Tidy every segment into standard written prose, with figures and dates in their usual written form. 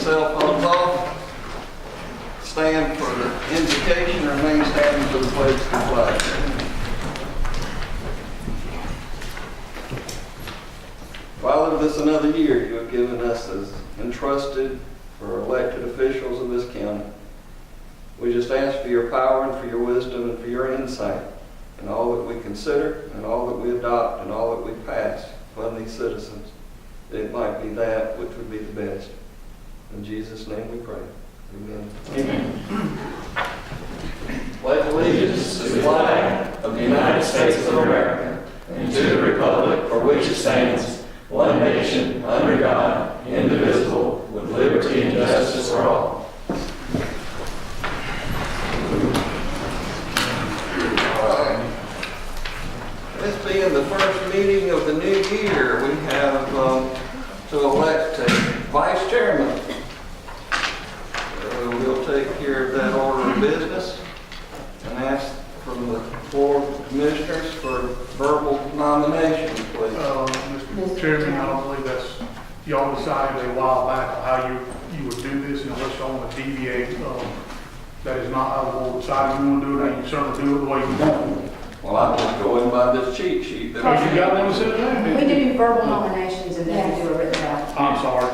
cell phones off. Stand for the invocation, remain standing for the pledge of the flag. Father, this another year you have given us as entrusted for elected officials of this county. We just ask for your power and for your wisdom and for your insight in all that we consider and all that we adopt and all that we pass upon these citizens. It might be that which would be the best. In Jesus' name we pray. Amen. Amen. Pledge allegiance to the flag of the United States of America and to the republic for which it stands, one nation, under God, indivisible, with liberty and justice for all. This being the first meeting of the new year, we have to elect a vice chairman. We'll take care of that order of business and ask from the floor of commissioners for verbal nominations, please. Mr. Chairman, I don't believe that's, y'all decided a while back how you would do this, and unless y'all want to deviate, that is not how the board decided you want to do it, and you certainly do it the way you want. Well, I'm just going by this cheat sheet. Oh, you got one to sit down? We do verbal nominations and then we do a written ballot. I'm sorry.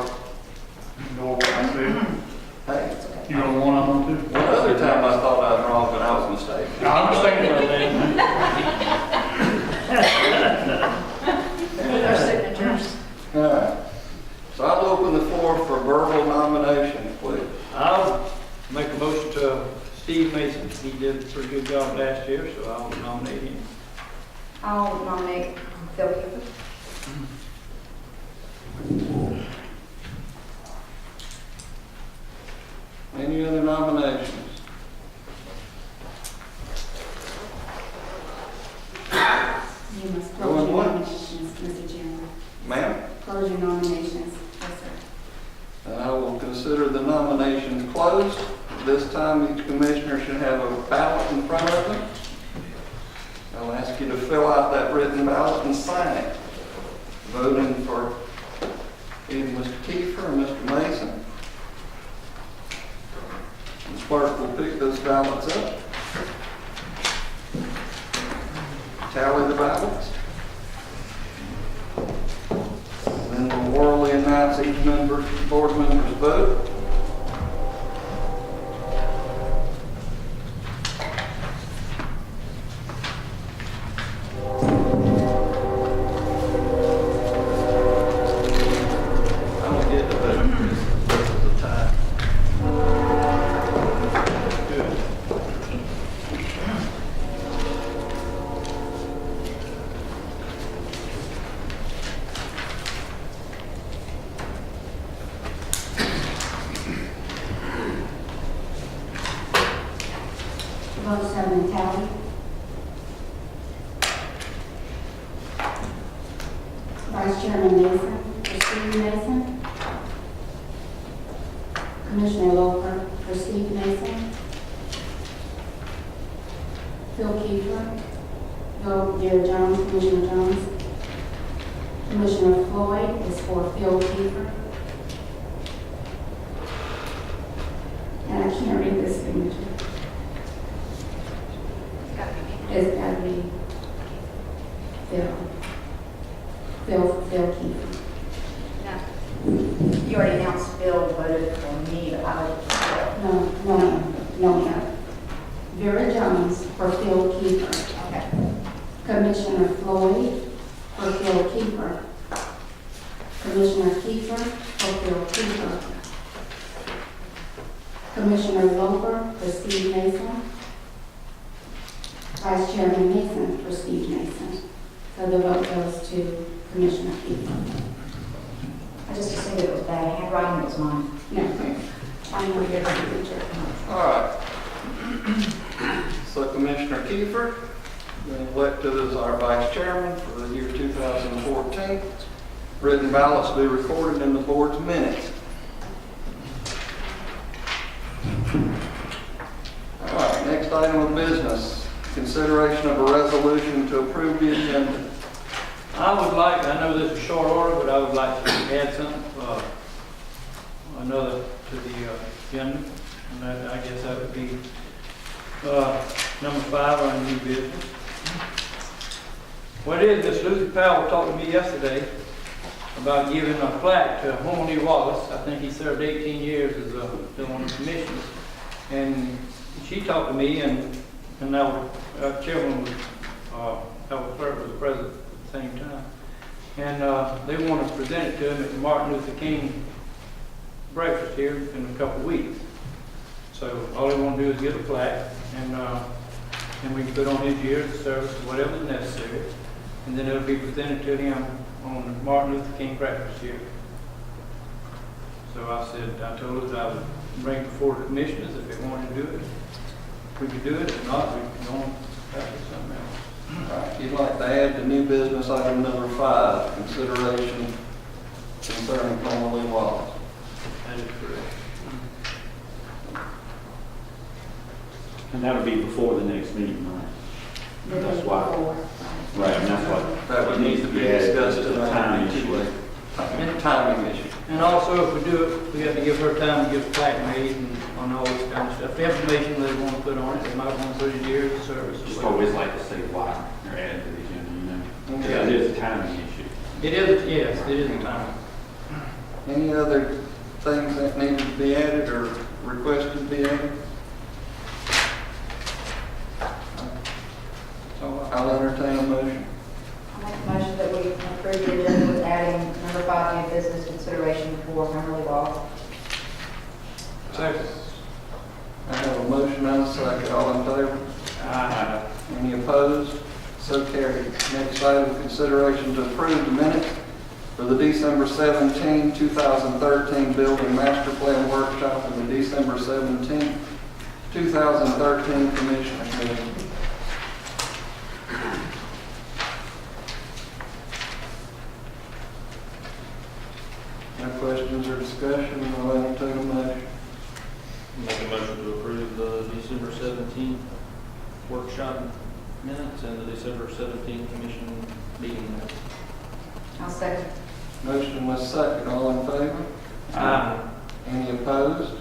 Ignore what I said. Hey, You don't want on too? one other time I thought I was wrong, but I was mistaken. I understand that. With our signatures. All right. So I'll open the floor for verbal nominations, please. I'll make a motion to Steve Mason. He did a pretty good job last year, so I'll nominate him. I'll nominate Phil Gifford. Any other nominations? You must Going close your once. nominations, Mr. Chairman. Ma'am? Close your nominations. Yes, sir. And I will consider the nominations closed. This time, each commissioner should have a ballot in front of them. I'll ask you to fill out that written ballot and sign it. Voting for either Mr. Kiefer or Mr. Mason. The clerk will pick those ballots up. Tally the ballots. And then we'll orally announce each board member's vote. I don't get to vote. This is a tie. Good. Votes have been tallied. Vice Chairman Mason, for Steve Mason. Commissioner Loper, for Steve Mason. Phil Kiefer. Bill Dear Jones, Commissioner Jones. Commissioner Floyd is for Phil Kiefer. And I can't read this signature. It's got to be Phil Kiefer. You already announced Bill voted for me, but I would. No. Vera Jones for Phil Kiefer. Okay. Commissioner Floyd for Phil Kiefer. Commissioner Kiefer for Phil Kiefer. Commissioner Loper for Steve Mason. Vice Chairman Mason for Steve Mason. So the vote goes to Commissioner Kiefer. I just assumed it was bad handwriting, it was mine. No, I know your signature. All right. So Commissioner Kiefer, been elected as our vice chairman for the year 2014. Written ballots will be recorded in the board's minutes. All right, next item of business, consideration of a resolution to approve the agenda. I would like, I know this is short order, but I would like to add something. another to the agenda. And that, I guess that would be number 5 on new business. What it is, Miss Lucy Powell talked to me yesterday about giving a plaque to Horny Wallace. I think he served 18 years as on the commission. And she talked to me, and now Chairman was, Howard Clerk was president at the same time. And they want to present it to him at the Martin Luther King breakfast here in a couple of weeks. So all they want to do is get a plaque, and we can put on his years of service, whatever is necessary, and then it'll be presented to him on the Martin Luther King breakfast here. So I told her that I would bring it before the commissioners if they wanted to do it. We could do it, if not, we can go on back to something else. All right, you'd like to add to new business item number 5, consideration concerning Homer Lee Wallace. That is correct. And that'll be before the next meeting, right? The That's day why. before. Right, and that's what. That would need to be discussed tonight. Time issue. Timing issue. And also, if we do it, we have to give her time to get the plaque made and on all this kind of stuff. The information they want to put on it, they might want to put in years of service. Just always like to say why they're added to the agenda, you know? Okay. It is a timing issue. It is, yes, it is a time. Any other things that need to be added or requested to be added? So I'll entertain a motion. I make a motion that we approve the agenda with adding number 5, new business consideration for Homer Lee Wallace. Second. I have a motion and a second. All in favor? Any opposed? So carried. Next item, consideration to approve the minutes for the December 17, 2013 Building Master Plan Workshop and the December 17, 2013 Commissioners Meeting. No questions or discussion? I'll entertain a motion. Make a motion to approve the December 17th workshop minutes and the December 17th commission meeting minutes. I'll second. Motion was second. All in favor? Any opposed?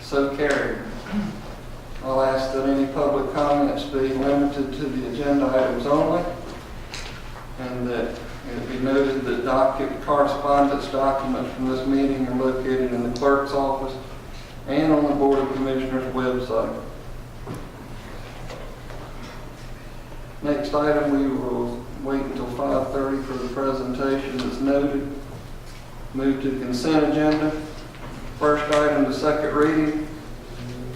So carried. I'll ask that any public comments be limited to the agenda items only, and that it be noted that correspondence documents from this meeting are located in the clerk's office and on the Board of Commissioners website. Next item, we will wait until 5:30 for the presentation as noted. Move to consent agenda. First item, the second reading.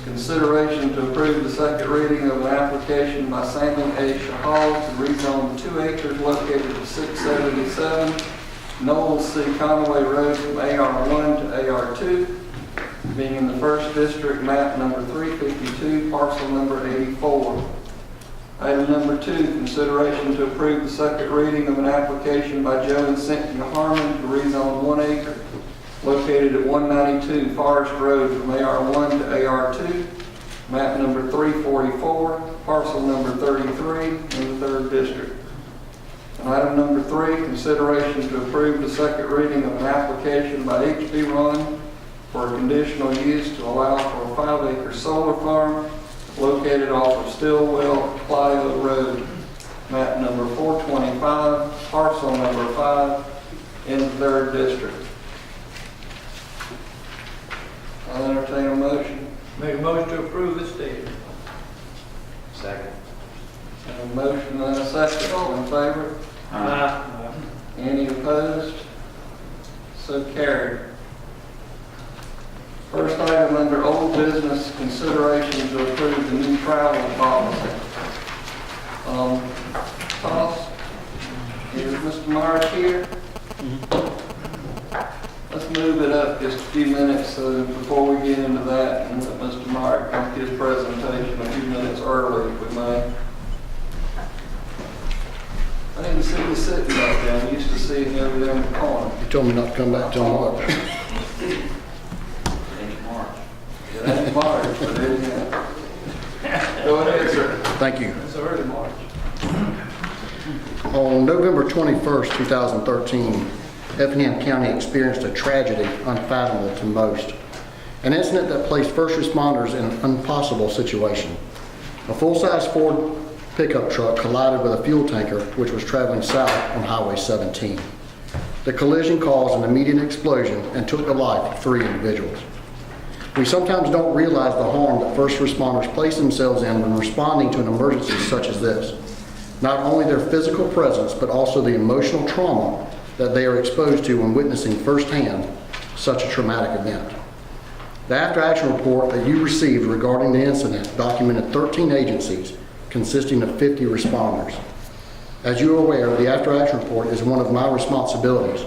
Consideration to approve the second reading of an application by Sammy A. Shahal to rezone 2 acres located at 677 Noel C. Conway Road from AR1 to AR2, being in the 1st District, map number 352, parcel number 84. Item number 2, consideration to approve the second reading of an application by Joe and Cynthia Harmon to rezone 1 acre located at 192 Forest Road from AR1 to AR2, map number 344, parcel number 33 in the 3rd District. And item number 3, consideration to approve the second reading of an application by H.B. Run for a conditional use to allow for a 5-acre solar farm located off of Stillwell Plaza Road, map number 425, parcel number 5 in the 3rd District. I'll entertain a motion. Make a motion to approve this statement. Second. And a motion and a second. All in favor? Any opposed? So carried. First item under old business, consideration to approve the new travel policy. Toss, is Mr. Myers here? Let's move it up just a few minutes before we get into that, and let Mr. Myers make his presentation a few minutes early, if we may. I didn't see you sitting back there. I used to see you over there in the corner. You told me not to come back till March. It ain't March, but anyhow. Go ahead, sir. Thank you. It's early March. On November 21st, 2013, Effingham County experienced a tragedy unfathomable to most. An incident that placed first responders in an impossible situation. A full-size Ford pickup truck collided with a fuel tanker which was traveling south on Highway 17. The collision caused an immediate explosion and took the life of 3 individuals. We sometimes don't realize the harm that first responders place themselves in when responding to an emergency such as this. Not only their physical presence, but also the emotional trauma that they are exposed to when witnessing firsthand such a traumatic event. The after-action report that you received regarding the incident documented 13 agencies consisting of 50 responders. As you are aware, the after-action report is one of my responsibilities,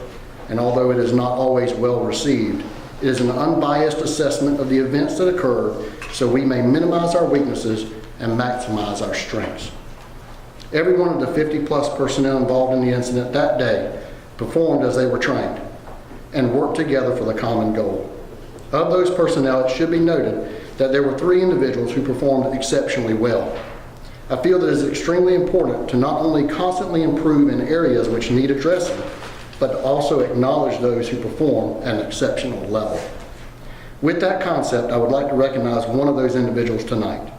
and although it is not always well received, it is an unbiased assessment of the events that occurred so we may minimize our weaknesses and maximize our strengths. Every one of the 50-plus personnel involved in the incident that day performed as they were trained and worked together for the common goal. Of those personnel, it should be noted that there were 3 individuals who performed exceptionally well. I feel that it is extremely important to not only constantly improve in areas which need addressing, but to also acknowledge those who perform at an exceptional level. With that concept, I would like to recognize one of those individuals tonight.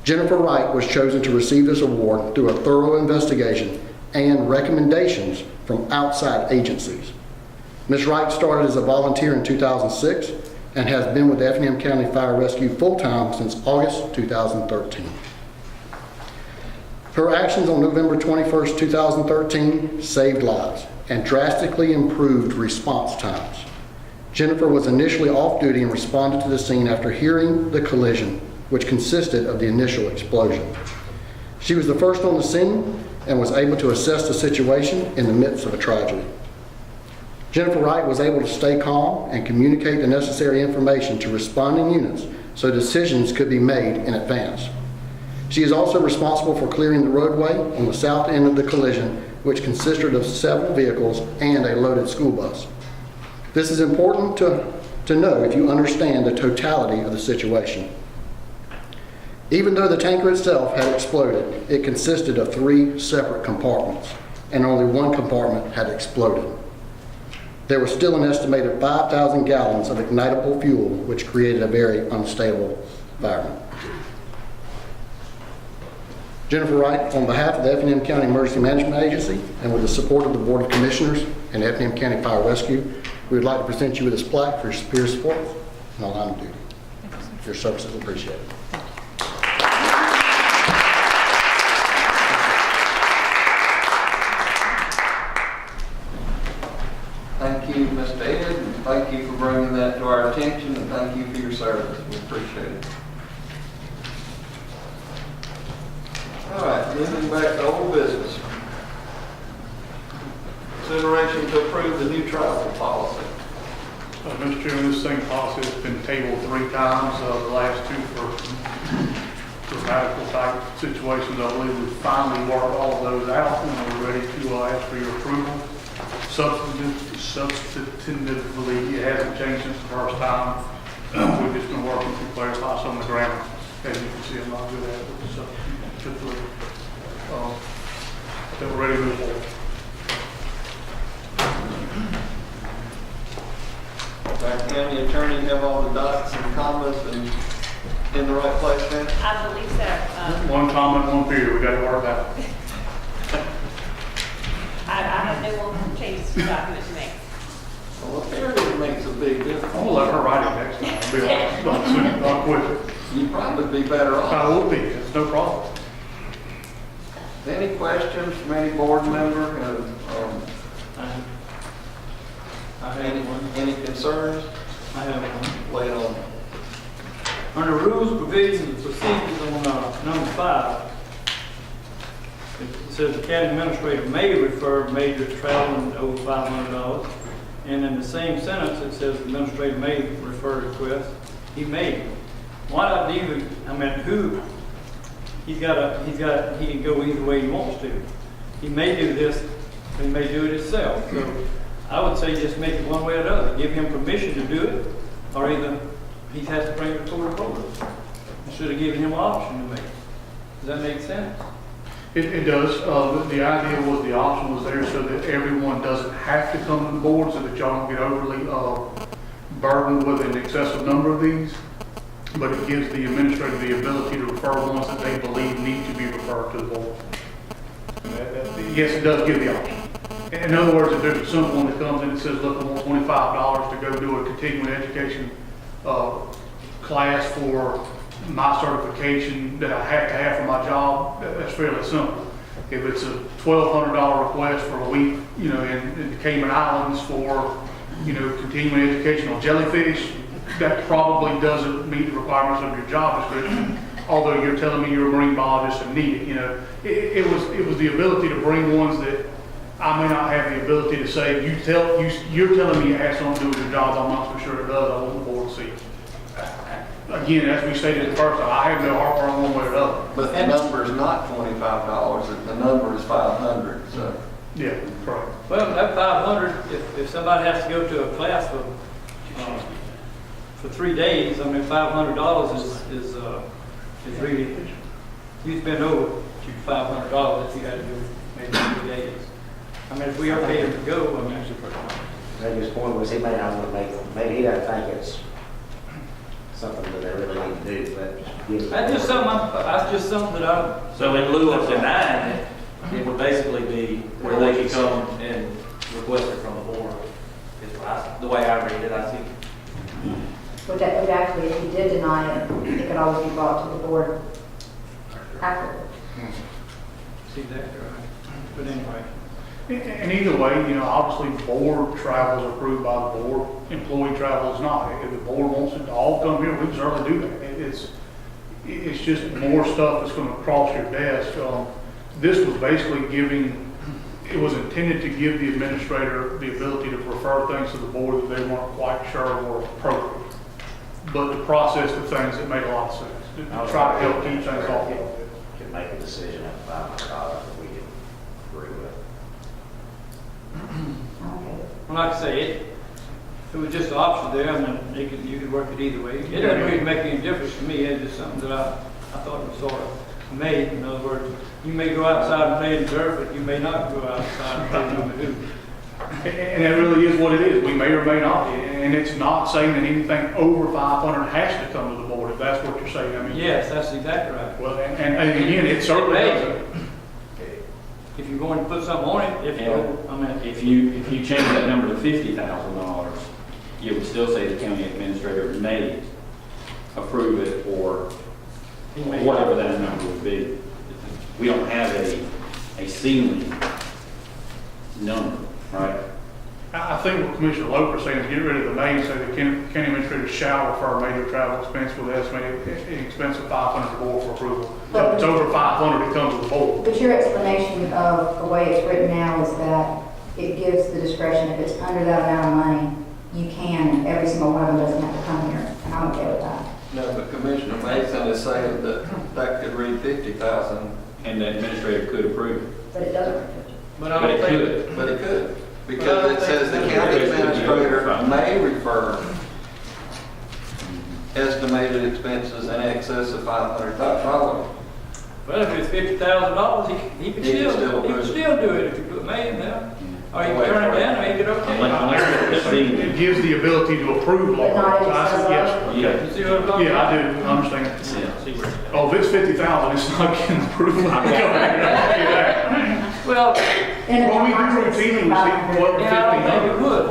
Jennifer Wright was chosen to receive this award through a thorough investigation and recommendations from outside agencies. Ms. Wright started as a volunteer in 2006 and has been with Effingham County Fire Rescue full-time since August 2013. Her actions on November 21st, 2013 saved lives and drastically improved response times. Jennifer was initially off duty and responded to the scene after hearing the collision, which consisted of the initial explosion. She was the first on the scene and was able to assess the situation in the midst of a tragedy. Jennifer Wright was able to stay calm and communicate the necessary information to responding units so decisions could be made in advance. She is also responsible for clearing the roadway on the south end of the collision, which consisted of several vehicles and a loaded school bus. This is important to know if you understand the totality of the situation. Even though the tanker itself had exploded, it consisted of 3 separate compartments, and only one compartment had exploded. There was still an estimated 5,000 gallons of ignitable fuel, which created a very unstable environment. Jennifer Wright, on behalf of the Effingham County Emergency Management Agency and with the support of the Board of Commissioners and Effingham County Fire Rescue, we would like to present you with this plaque for your superior support in the line of duty. Your services appreciated. Thank you, Mr. Ed, and thank you for bringing that to our attention, and thank you for your service. We appreciate it. All right, moving back to old business. Consideration to approve the new travel policy. Mr. Chairman, this same policy has been tabled 3 times, the last 2 for radical type situations. I believe we finally worked all of those out and we're ready to ask for your approval. Substantively, it hasn't changed since the first time. We've just been working to clarify some of the grammar. As you can see, I'm not good at it, but substantively, that we're ready to move forward. Our county attorney have all the dots and commas and in the right place then? I believe so. One comment, one period, we got to work out. I have no one change the document to me. Well, apparently it makes a big difference. I'm gonna let her write it next time. I'll be honest, not quicker. You'd probably be better I off. will be, it's no problem. Any questions from any board member? I have one. Any concerns? I have one. Lay it on. Under rules, provisions, and procedures on number 5, it says the county administrator may refer major traveling over $500. And in the same sentence, it says the administrator may refer requests. He may. Why not even, who? He can go either way he wants to. He may do this, he may do it himself. So I would say just make it one way or the other. Give him permission to do it, or either he has to bring it forward instead of giving him an option to make. Does that make sense? It does. The idea was, the option was there so that everyone doesn't have to come to the board, so that y'all don't get overly burdened with an excessive number of these. But it gives the administrator the ability to refer ones that they believe need to be referred to the board. Yes, it does give the option. In other words, if there's a simple one that comes in and says, look, I want $25 to go do a continuing education class for my certification that I have to have for my job, that's fairly simple. If it's a $1,200 request for a week, in the Cayman Islands for, continuing education on jellyfish, that probably doesn't meet the requirements of your job description, although you're telling me you're a marine biologist and need it, It was the ability to bring ones that I may not have the ability to say, you're telling me it has something to do with your job, I'm not so sure it does, I want the board to see it. Again, as we stated the first time, I have no heartburn one way or the other. But the number is not $25, the number is $500, so. Yeah, correct. Well, that 500, if somebody has to go to a class for 3 days, I mean, $500 is really, you spend over $500 if you had to do maybe 3 days. I mean, if we are paying to go, I mean, Maybe his point was he may not want to make, maybe he doesn't think it's something that they really need to do, but. that's just something that I. So in lieu of denying it, it would basically be where they could come and request it from the board. The way I read it, I think. Which actually, if you did deny it, it could always be brought to the board after. See that, right? But anyway. And either way, obviously board travel is approved by the board, employee travel is not. If the board wants it to all come here, we can certainly do that. It's just more stuff that's going to cross your desk. This was basically it was intended to give the administrator the ability to refer things to the board that they weren't quite sure were appropriate. But to process the things that made a lot of sense, to try to help keep things off. Could make a decision at $500 that we can agree with. Okay. Well, like I say, it was just an option there, and then you could work it either way. It doesn't really make any difference to me. It's just something that I thought was sort of made. In other words, you may go outside and play in dirt, but you may not go outside and play in the hoop. And that really is what it is. We may or may not. And it's not saying that anything over 500 has to come to the board, if that's what you're saying. I mean, Yes, that's exactly right. well, and again, it certainly doesn't. If you're going to put something on it, If you change that number to $50,000, you would still say the county administrator may approve it or whatever that number would be. We don't have a ceiling number, right? I think what Commissioner Loper is saying is get rid of the may and say the county administrator shall refer major travel expense with estimated expense of $500 to the board for approval. If it's over 500, it comes to the board. But your explanation of the way it's written now is that it gives the discretion, if it's under that amount of money, you can, and every single one of them doesn't have to come here, and I'm okay with that. No, but Commissioner Mason is saying that could read 50,000. And the administrator could approve it. But it doesn't. but I But don't it think. could. But it could, because it says the county administrator may refer estimated expenses in excess of $500,000. Well, if it's $50,000, he could still do it if you put may in there. Or you can turn it down and make it okay. It gives the ability to approve law. But not if I it's said yes. You see what I'm talking Yeah, about? I do, I understand. See where it's at. Oh, if it's 50,000, it's not getting approved. Well, In the Well, we do context routinely of receive 12 to yeah, I don't think it 1,500. would.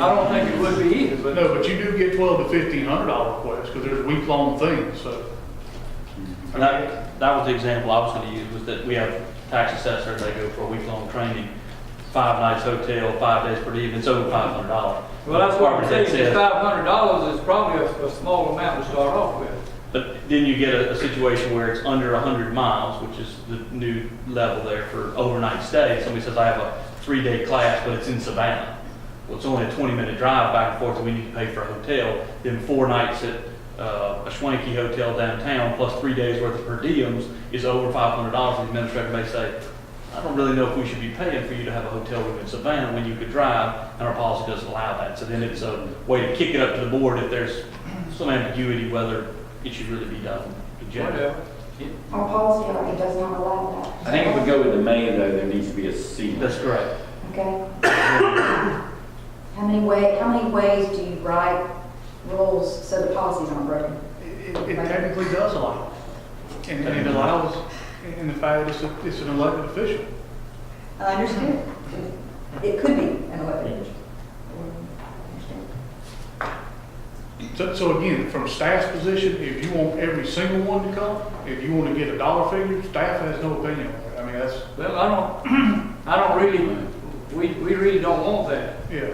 I don't think it would be either, but. No, but you do get $1,200 to $1,500 requests, because there's week-long things, so. That was the example I was going to use, was that we have tax assessors, they go for a week-long training, 5 nights hotel, 5 days per diem, it's over $500. Well, that's what I'm saying, Says- $500 is probably a small amount to start off with. But then you get a situation where it's under 100 miles, which is the new level there for overnight stay. Somebody says, I have a 3-day class, but it's in Savannah. Well, it's only a 20-minute drive back and forth, so we need to pay for a hotel. Then 4 nights at a swanky hotel downtown, plus 3 days worth of per diems is over $500. The administrator may say, I don't really know if we should be paying for you to have a hotel room in Savannah when you could drive, and our policy doesn't allow that. So then it's a way to kick it up to the board if there's some ambiguity whether it should really be done in general. Whatever. Our policy, it does not allow that. I think if we go with the May though, there needs to be a C. That's correct. Okay. How many ways do you write rules so the policies aren't broken? It technically does allow it. And it allows, in the fact that it's an elected official. I understand. It could be an elected official. So again, from staff's position, if you want every single one to come, if you want to get a dollar figure, staff has no opinion on it. I mean, that's, Well, I don't really, we really don't want that. yeah.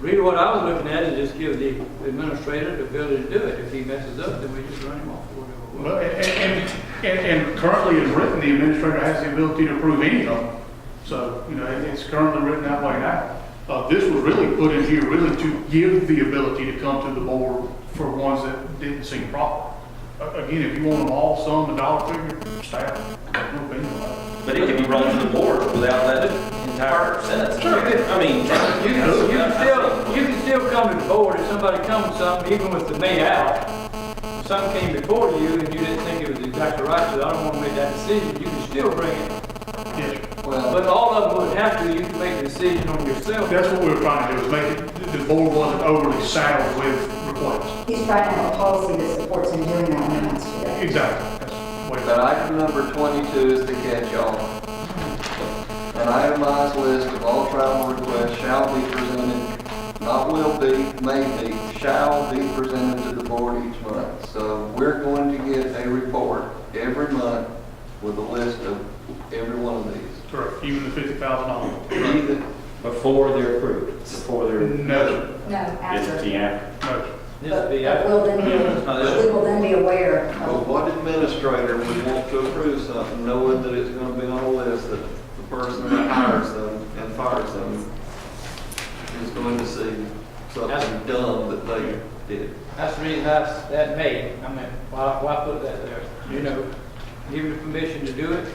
Really what I was looking at is just give the administrator the ability to do it. If he messes up, then we just run him off. Well, and currently it's written, the administrator has the ability to approve any of them. So, you know, it's currently written that way now. This was really put in here really to give the ability to come to the board for ones that didn't seem proper. Again, if you want them all, some, a dollar figure, staff, no opinion about it. But it can be brought to the board without that entire sentence. I mean, You can still come to the board if somebody comes with something, even with the May out. If something came before you and you didn't think it was exactly right, so I don't want to make that decision, you can still bring it. Yes, sir. But all of them would have to, you can make the decision on yourself. That's what we were trying to do, is make it, the board wasn't overly saddled with requests. He's trying to have a policy that supports him doing that when he wants to do it. Exactly. That's what But item number 22 is the catch-all. An itemized list of all travel requests shall be presented, not will be, may be, shall be presented to the board each month. So we're going to get a report every month with a list of every one of these. correct, even the $50,000. Even, Before they're approved, before they're. No, No, after. It's the after. no. This But would be, we'll then be, we will then be aware but of, what administrator would want to approve something knowing that it's going to be on a list that the person that hires them and fires them is going to see something dumb that they did? that's the reason that made, I mean, why put that there? You know, give him the permission to do it.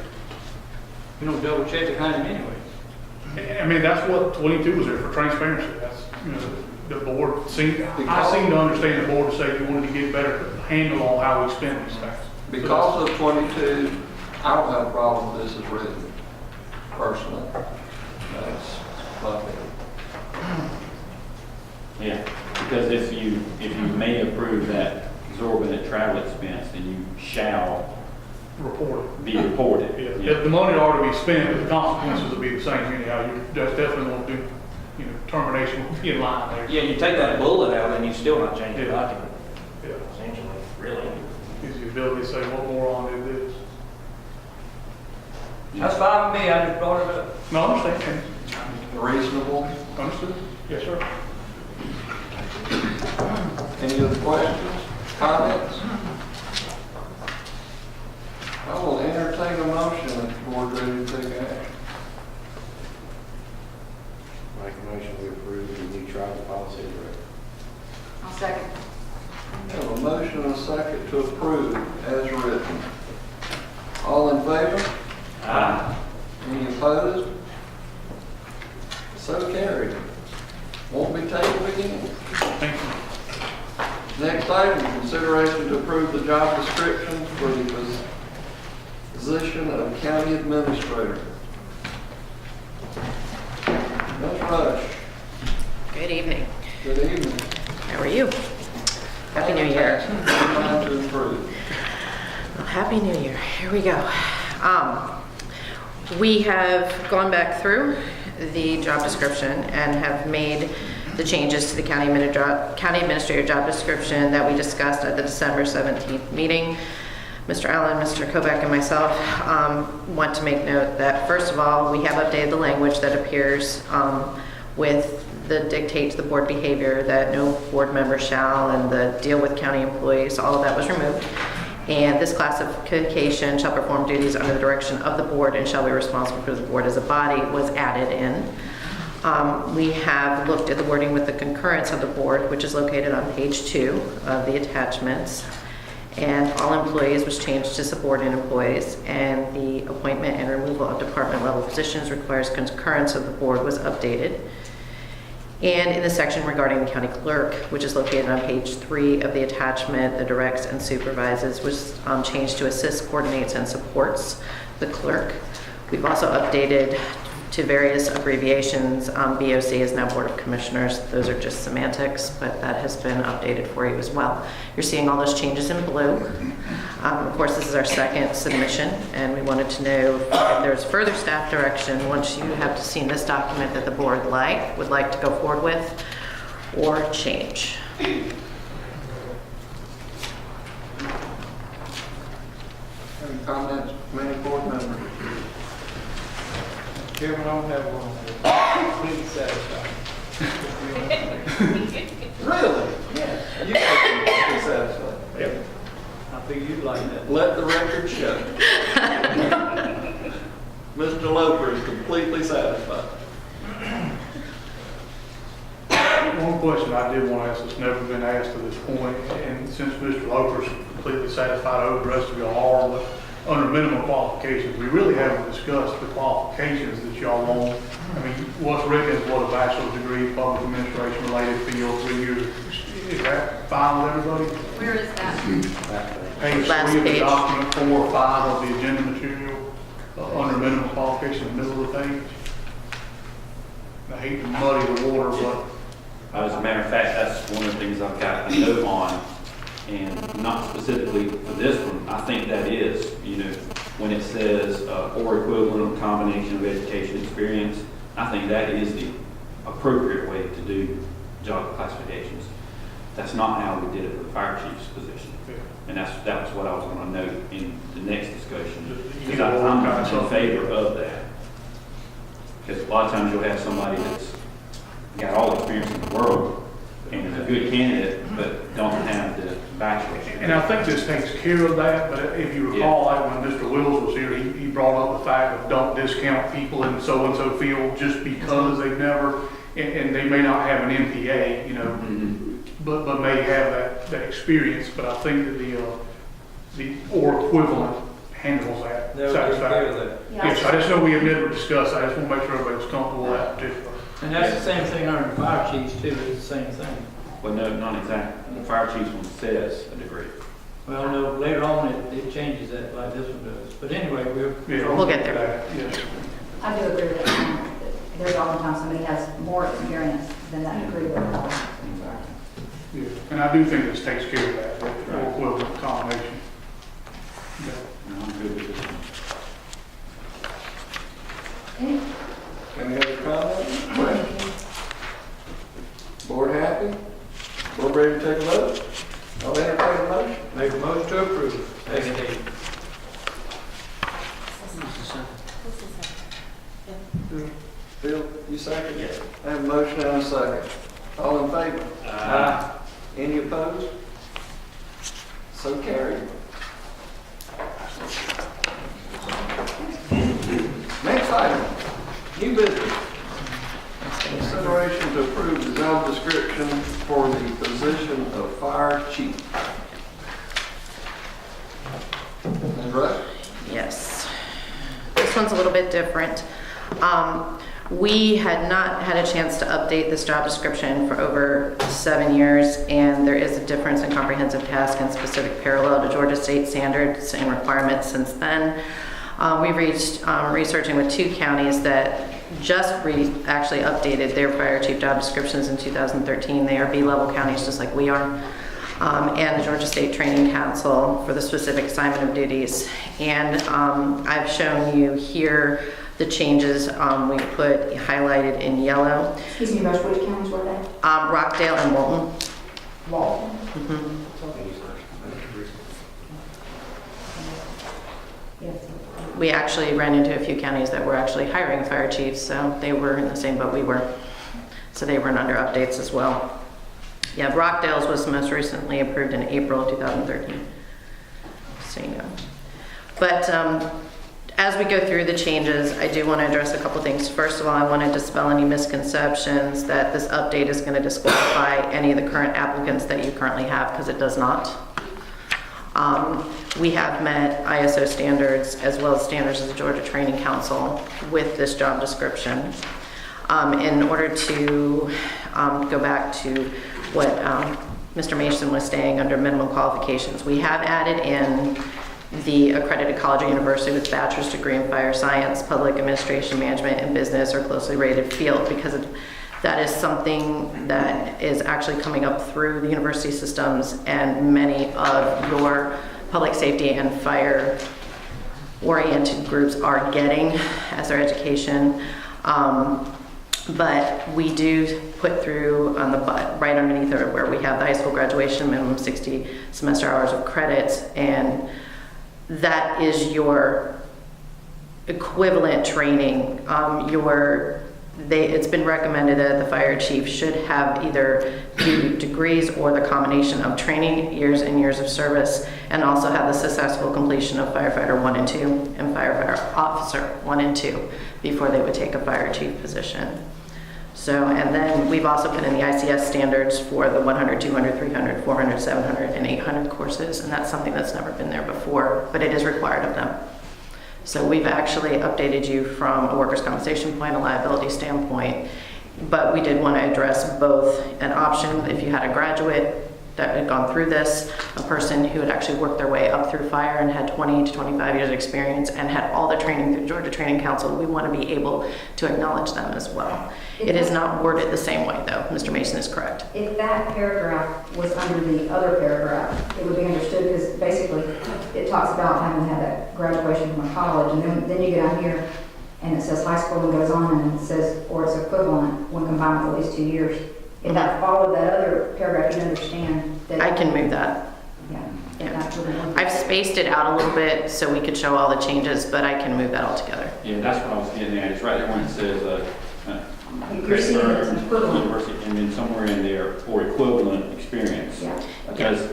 You don't double check behind him anyway. I mean, that's what 22 was there for, transparency. That's, you know, the board I seem to understand the board to say you wanted to get better handle on how we spend these things. Because of 22, I don't have a problem with this as written, personally. That's my opinion. Yeah, because if you may approve that exorbitant travel expense, then you shall Reported. be reported. Yeah, the money ought to be spent, but the consequences will be the same anyhow. You definitely want to do, you know, termination in line there. yeah, you take that bullet out and you still not change the document, Yeah. essentially, really. Gives you the ability to say, what more on do this? That's fine with me, I just brought it up. No, I understand. Reasonable. Understood? Yes, sir. Any other questions, comments? I will entertain a motion if the board ready to take action. Make a motion to approve the new travel policy as written. I'll second. We have a motion and a second to approve as written. All in favor? Aye. Any opposed? So carried. Won't be tabled again. Thank you. Next item, consideration to approve the job description for the position of county administrator. Ms. Rush, Good evening. good evening. How are you? Happy New Year. Time to improve. Well, Happy New Year. Here we go. We have gone back through the job description and have made the changes to the county administrator job description that we discussed at the December 17th meeting. Mr. Allen, Mr. Kovac, and myself want to make note that, first of all, we have updated the language that appears with the dictate to the board behavior that no board member shall, and the deal with county employees, all of that was removed. And this classification shall perform duties under the direction of the board and shall be responsible for the board as a body was added in. We have looked at the wording with the concurrence of the board, which is located on page 2 of the attachments. And all employees was changed to subordinate employees, and the appointment and removal of department level positions requires concurrence of the board was updated. And in the section regarding the county clerk, which is located on page 3 of the attachment, the directs and supervises was changed to assists, coordinates, and supports the clerk. We've also updated to various abbreviations. BOC is now Board of Commissioners. Those are just semantics, but that has been updated for you as well. You're seeing all those changes in blue. Of course, this is our second submission, and we wanted to know if there's further staff direction once you have seen this document that the board would like to go forward with or change. Any comments from any board members? Chairman, I don't have one. Completely satisfied. Really? Yeah. You completely satisfied? Yep. I figured you'd like that. Let the record show. Mr. Loper is completely satisfied. One question I did want to ask that's never been asked to this point, and since Mr. Loper's completely satisfied, I hope the rest of y'all are, but under minimum qualifications, we really haven't discussed the qualifications that y'all want. I mean, what's written is what a bachelor's degree, public administration related field, 3 years. Is that fine with everybody? Where is that? Page Last 3 of the page. document, 4 or 5 of the agenda material, under minimum qualifications, middle of the page. I hate to muddy the water, but As a matter of fact, that's one of the things I've got a note on, and not specifically for this one. I think that is, when it says or equivalent combination of education experience, I think that is the appropriate way to do job classifications. That's not how we did it with the fire chief's position. And that was what I was going to note in the next discussion. Because I'm not in favor of that. Because a lot of times you'll have somebody that's got all the experience in the world and is a good candidate, but don't have the bachelor's. and I think this takes care of that, but if you recall, like when Mr. Wills was here, he brought up the fact of don't discount people in so-and-so field just because they've never, and they may not have an MPA, but may have that experience. But I think that the or equivalent handles that They'll take care of satisfactorily. that. Yes, I just know we have never discussed that. I just want to make sure everybody's comfortable with that particular. And that's the same thing under the fire chiefs too, it's the same thing. Well, no, not exactly. The fire chief's one says a degree. Well, no, later on it changes that like this one does. But anyway, We'll get there. Yes. I do agree with that. There's oftentimes somebody has more experience than that degree would cover. Yeah. And I do think this takes care of that, or equivalent combination. Yeah. No, I'm good with this one. Any other comments, questions? Board happy? Board ready to take a vote? I'll entertain a motion. Make a motion to approve. Second. Bill, you second? Yes. I have a motion and a second. All in favor? Aye. Any opposed? So carried. Next item, new business. Consideration to approve the job description for the position of fire chief. Ms. Rush? Yes. This one's a little bit different. We had not had a chance to update this job description for over 7 years, and there is a difference in comprehensive task and specific parallel to Georgia state standards and requirements since then. We've reached researching with 2 counties that just actually updated their fire chief job descriptions in 2013. They are B-level counties just like we are. And the Georgia State Training Council for the specific assignment of duties. And I've shown you here the changes we put highlighted in yellow. Excuse me, Rush, which counties were they? Rockdale and Walton. Walton. Yes. We actually ran into a few counties that were actually hiring fire chiefs, so they were in the same boat we were. So they weren't under updates as well. Yeah, Rockdale's was most recently approved in April of 2013. So you know. But as we go through the changes, I do want to address a couple things. First of all, I want to dispel any misconceptions that this update is going to disqualify any of the current applicants that you currently have, because it does not. We have met ISO standards as well as standards of the Georgia Training Council with this job description. In order to go back to what Mr. Mason was saying under minimum qualifications, we have added in the accredited college or university with bachelor's degree in fire science, public administration, management, and business or closely related field, because that is something that is actually coming up through the university systems, and many of your public safety and fire oriented groups are getting as their education. But we do put through on the butt right underneath it where we have the high school graduation minimum 60 semester hours of credits, and that is your equivalent training. It's been recommended that the fire chief should have either 2 degrees or the combination of training, years and years of service, and also have the successful completion of firefighter 1 and 2 and firefighter officer 1 and 2 before they would take a fire chief position. So, and then we've also put in the ICS standards for the 100, 200, 300, 400, 700, and 800 courses, and that's something that's never been there before, but it is required of them. So we've actually updated you from a workers' compensation point, a liability standpoint, but we did want to address both an option if you had a graduate that had gone through this, a person who had actually worked their way up through fire and had 20 to 25 years of experience and had all the training through Georgia Training Council. We want to be able to acknowledge them as well. It is not worded the same way though. Mr. Mason is correct. If that paragraph was under the other paragraph, it would be understood, because basically it talks about having to have that graduation from a college, and then you get down here and it says high school and goes on and it says, or its equivalent when combined with at least 2 years. If that followed that other paragraph, you'd understand that. I can move that. Yeah. I've spaced it out a little bit so we could show all the changes, but I can move that all together. Yeah, that's what I was getting at. It's right there when it says, You're seeing it's equivalent. university, and then somewhere in there, or equivalent experience. Yeah. Because,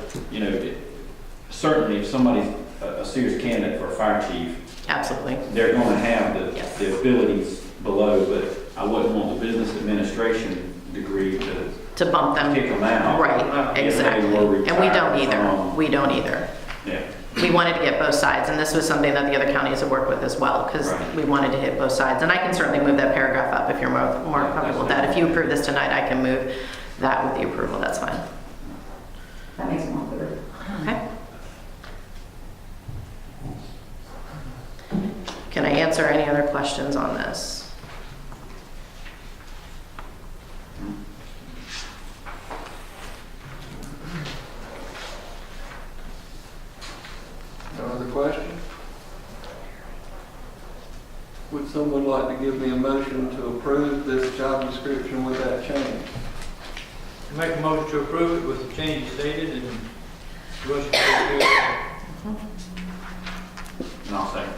certainly if somebody's a serious candidate for a fire chief, Absolutely. they're going to have Yes. the abilities below, but I wouldn't want the business administration degree To bump them. kick them out. Right, if they exactly. were And we don't retired either. from- We don't either. Yeah. We wanted to get both sides, and this was something that the other counties have worked with as well, because Right. we wanted to hit both sides. And I can certainly move that paragraph up if you're more comfortable with that. If you approve this tonight, I can move that with the approval. That's fine. That makes it more clear. Okay. Can I answer any other questions on this? No other questions? Would someone like to give me a motion to approve this job description with that change? Make a motion to approve it with the changes stated and Russ will do it. And I'll second.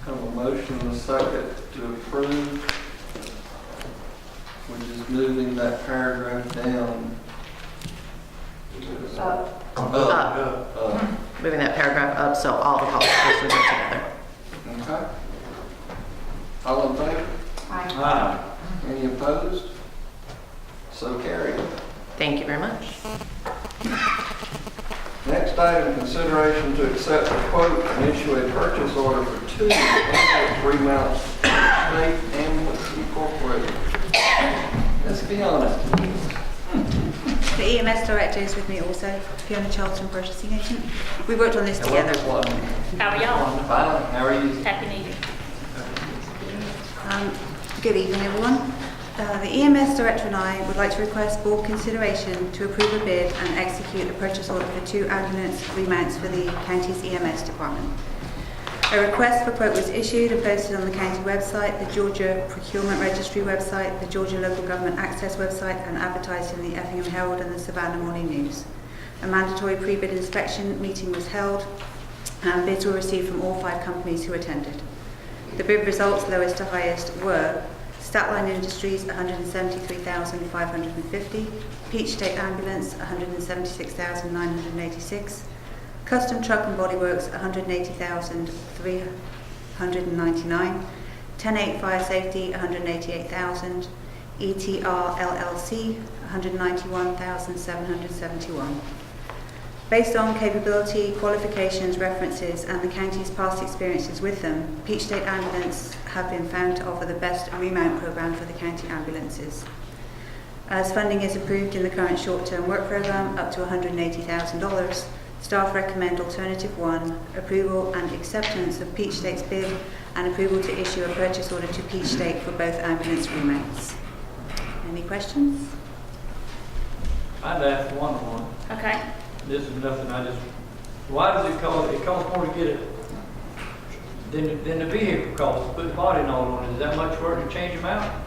Have a motion and a second to approve, which is moving that paragraph down. Up. Moving that paragraph up so all the qualifications are together. Okay. All in favor? Aye. Any opposed? So carried. Thank you very much. Next item, consideration to accept a quote and issue a purchase order for 2 ambulance remounts State Ambulance Incorporated. Let's be honest. The EMS director is with me also, Fiona Charlton, purchasing agent. We worked on this together. How are y'all? Fine, how are you? Happy New Year. Good evening, everyone. The EMS director and I would like to request board consideration to approve a bid and execute a purchase order for 2 ambulance remounts for the county's EMS department. A request for quote was issued and posted on the county website, the Georgia Procurement Registry website, the Georgia Local Government Access website, and advertised in the Effingham Herald and the Savannah Morning News. A mandatory pre-bid inspection meeting was held, and bids were received from all 5 companies who attended. The bid results, lowest to highest, were Statline Industries, $173,550, Peach State Ambulance, $176,986, Custom Truck and Body Works, $180,399, 10-8 Fire Safety, $188,000, ETR LLC, $191,771. Based on capability, qualifications, references, and the county's past experiences with them, Peach State Ambulance have been found to offer the best remount program for the county ambulances. As funding is approved in the current short-term work program, up to $180,000, staff recommend alternative 1, approval and acceptance of Peach State's bid and approval to issue a purchase order to Peach State for both ambulance remounts. Any questions? I'd ask one. Okay. This is nothing, why does it cost more to get it than the vehicle costs, put the body and all on it? Is that much work to change them out?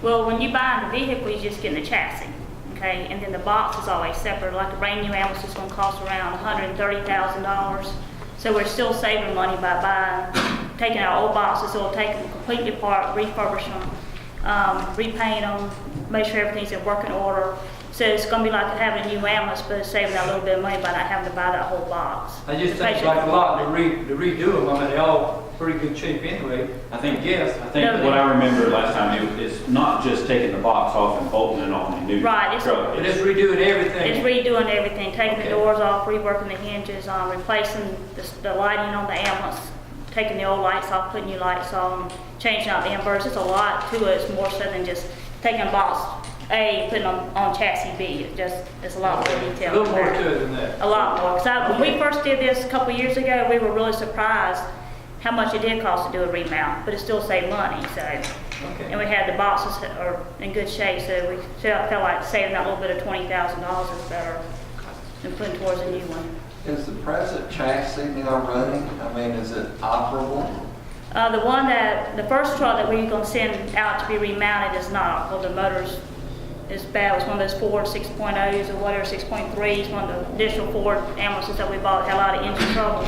Well, when you buy the vehicle, you're just getting the chassis, okay? And then the box is always separate. Like a brand new ambulance is going to cost around $130,000. So we're still saving money by taking our old boxes, so we'll take them completely apart, refurbish them, repaint them, make sure everything's in working order. So it's going to be like having a new ambulance, but it's saving a little bit of money by not having to buy that whole box. I just think it's like a lot to redo them. I mean, they're all pretty good shape anyway. I think No, what I remember last time, it's not just taking the box off and bolting it on the new Right, truck. But it's redoing everything. It's redoing everything, taking Okay. the doors off, reworking the hinges, replacing the lighting on the ambulance, taking the old lights off, putting new lights on, changing out the inverters. It's a lot to it. It's more so than just taking a box A, putting on chassis B. It's a lot more detail. A little more to it than that. A lot more. Because when we first did this a couple of years ago, we were really surprised how much it did cost to do a remount, but it still saved money. So, Okay. and we had the boxes that are in good shape, so we felt like saving that little bit of $20,000 is better than putting towards a new one. Is the present chassis now running? I mean, is it operable? The first truck that we're going to send out to be remounted is not. Well, the motor's is bad. It was one of those Ford 6.0s or whatever, 6.3s, one of the additional Ford ambulances that we bought, had a lot of engine troubles.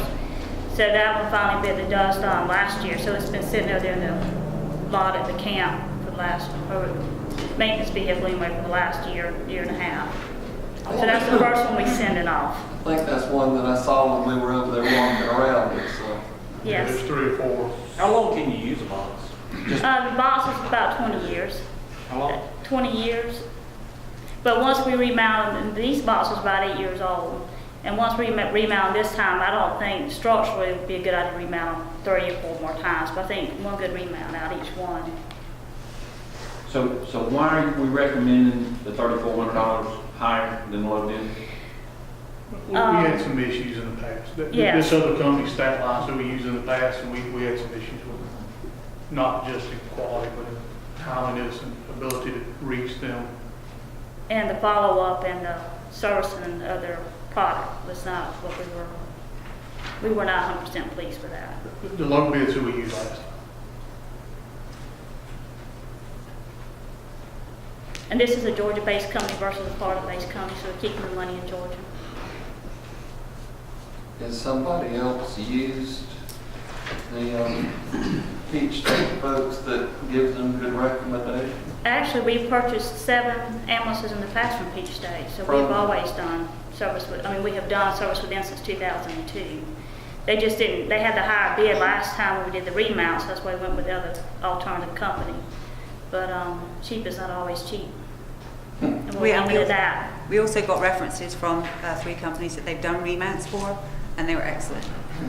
So that one finally bit the dust last year. So it's been sitting out there in the lot at the camp for the last, or maintenance vehicle anyway, for the last year and a half. So that's the first one we sending off. I think that's one that I saw when we were over there walking around it, so. Yes. There's 3 or 4. How long can you use a box? The box is about 20 years. How long? 20 years. But once we remount them, these boxes are about 8 years old. And once we remount this time, I don't think structurally it would be a good idea to remount 3 or 4 more times. But I think one good remount out each one. So why are we recommending the $3,400 higher than what it is? We had some issues in the past. Yeah. This other company, Stat Lines, that we used in the past, and we had some issues with them. Not just in quality, but in timeliness and ability to reach them. And the follow-up and the servicing and the other product was not what we were not 100% pleased with that. The local bids who we used last time. And this is a Georgia-based company versus a Florida-based company, so we're keeping the money in Georgia. Has somebody else used the Peach State folks that give them good recommendations? Actually, we purchased 7 ambulances in the past from Peach State, so we've always done service with, we have done service with them since 2002. They just didn't, they had the higher bid last time when we did the remounts, that's why we went with the other alternative company. But cheap is not always cheap. And we're limited that. We also got references from 3 companies that they've done remounts for, and they were excellent.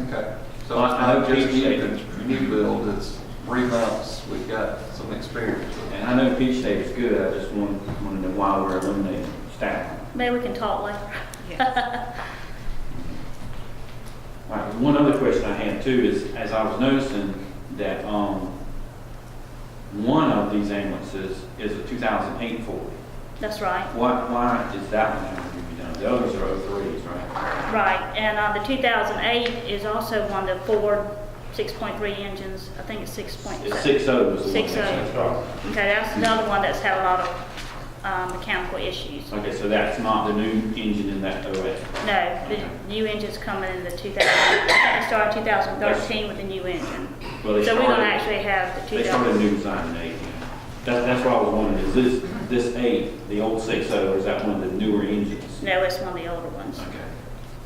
Okay. So Well, it's I know not just Peach State. new build, it's remounts. We've got some experience with. And I know Peach State is good, I just want to know why we're eliminating staff. Maybe we can talk later. Yeah. All right, one other question I had too is, as I was noticing that one of these ambulances is a 2008 Ford. That's right. Why is that one having to be done? The others are 03s, right? Right, and the 2008 is also one of the Ford 6.3 engines. I think it's 6.7. It's 6.0 is the one. 6.0. that's right. Okay, that's another one that's had a lot of mechanical issues. Okay, so that's not the new engine in that 08? No, the new engine's coming in the 2000. I think it started 2013 with the new engine. Well, they So we're going to started- actually have the They started a 2000. new design in 8. That's what I was wondering, is this 8, the old 6.0, or is that one of the newer engines? No, it's one of the older ones. Okay.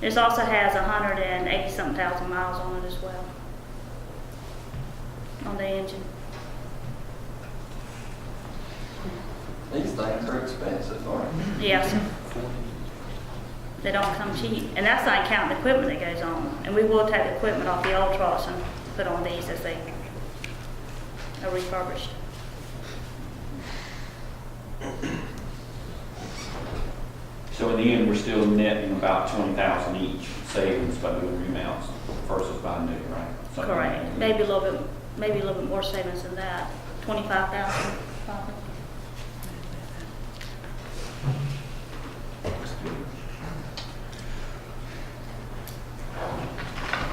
This also has 180-something thousand miles on it as well, on the engine. These things are expensive, aren't they? Yes. They don't come cheap. And that's not counting the equipment that goes on. And we will take the equipment off the old trucks and put on these as they are refurbished. So in the end, we're still netting about 20,000 each savings by doing remounts versus buying new, right? Something like Correct. that. Maybe a little bit more savings than that. 25,000 probably.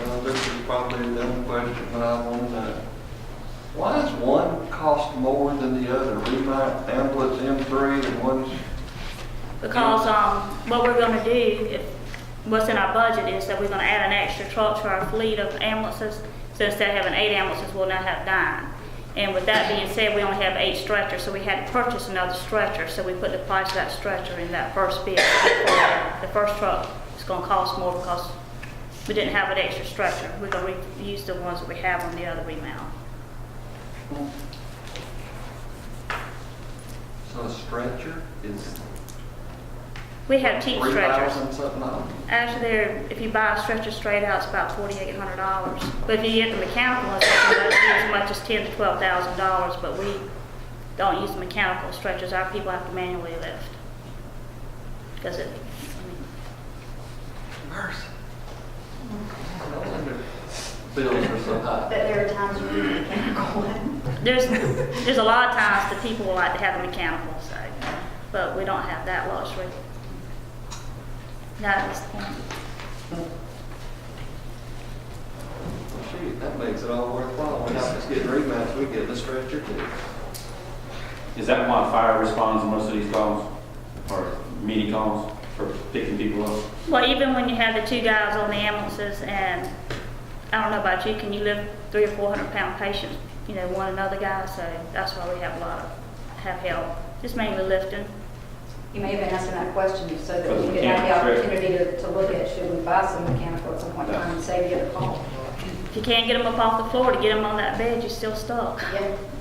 Well, this is probably a dumb question, but I want to know. Why does one cost more than the other? Remount ambulance M3 and one's... Because what we're going to do, what's in our budget is that we're going to add an extra truck to our fleet of ambulances. So instead of having 8 ambulances, we'll now have 9. And with that being said, we only have 8 stretchers, so we had to purchase another stretcher. So we put the price of that stretcher in that first bid. The first truck is going to cost more because we didn't have an extra stretcher. We're going to use the ones that we have on the other remount. So a stretcher is We have cheap stretchers. 3,000 something on it? Actually, if you buy a stretcher straight out, it's about $4,800. But if you get the mechanical ones, it's as much as $10,000 to $12,000. But we don't use the mechanical stretchers. Our people have to manually lift. Because Mercy. No wonder bills are so high. But there are times when you need a mechanical one. there's a lot of times that people would like to have a mechanical, so, but we don't have that luxury. Not at this point. Shoot, that makes it all worthwhile. We're not just getting remounts, we get the stretcher too. Is that why fire responds to most of these calls, or mini calls for picking people up? Well, even when you have the 2 guys on the ambulances, and I don't know about you, can you lift 300 or 400 pound patients, one another guy? So that's why we have a lot of help, just mainly lifting. You may have been asking that question so that you could have the opportunity to look at, should we buy some mechanical at some point in time and save you a call? If you can't get them up off the floor to get them on that bed, you're still stuck.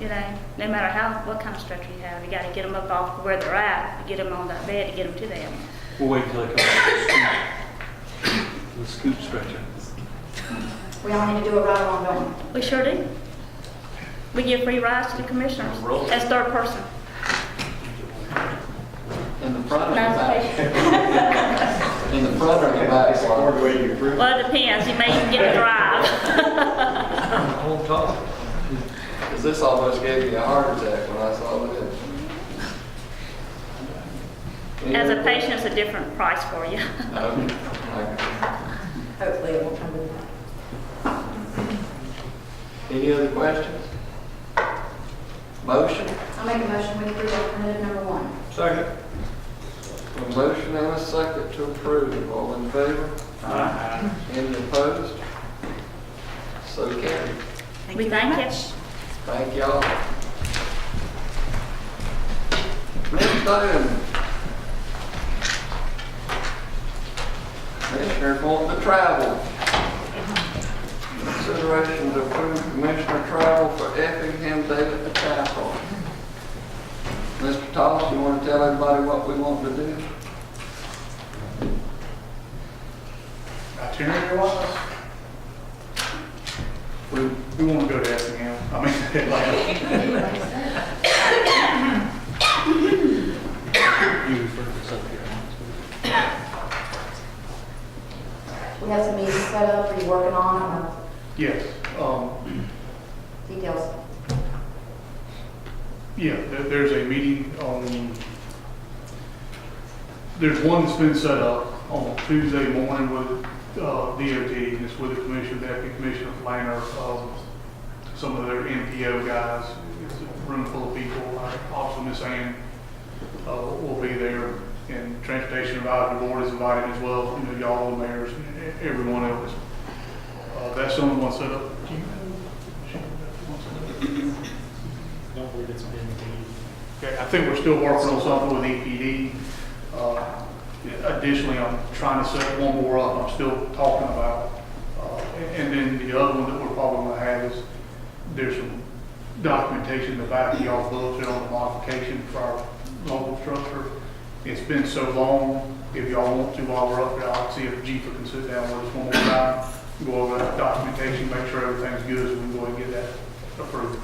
Yeah. No matter what kind of stretcher you have, you got to get them up off where they're at to get them on that bed to get them to them. We'll wait until they come back with the scoop stretcher. We all need to do a ride along, don't we? We sure do. We give free rides to the commissioners as third person. In the front or the Nice back? patient. In the front or the back? Well, it depends. You may even get to drive. On top. Because this almost gave me a heart attack when I saw this. As a patient, it's a different price for you. Okay. Hopefully it won't come to that. Any other questions? Motion? I'll make a motion, we approve alternative number 1. Second. A motion and a second to approve. All in favor? Aye. Any opposed? So carried. We thank you. Thank y'all. Next item. Commissioners want to travel. Consideration to approve commissioner travel for Effingham Day at the Chapel. Mr. Toss, you want to tell everybody what we want to do? Itinerary wise, we want to go to Effingham, Atlanta. You refer to this up here. We have some meetings set up, are you working on them? Yes, Details? yeah, there's a meeting there's one that's been set up on Tuesday morning with DOT, and it's with the commissioner, Deputy Commissioner Flanger, some of their MPO guys. It's a room full of people. Also, Miss Ann will be there, and Transportation Advisory Board is invited as well. Y'all, the mayors, and everyone else. That's the only one set up. Do you know? Don't believe it's been Okay, I think we're still working on something with EPD. Additionally, I'm trying to set one more up I'm still talking about. And then the other one that we're probably going to have is there's some documentation in the back of y'all books on the modification for our local structure. It's been so long, if y'all want to, while we're up there, I'll see if Chief can sit down with us one more time, go over that documentation, make sure everything's good, so we can go ahead and get that approved.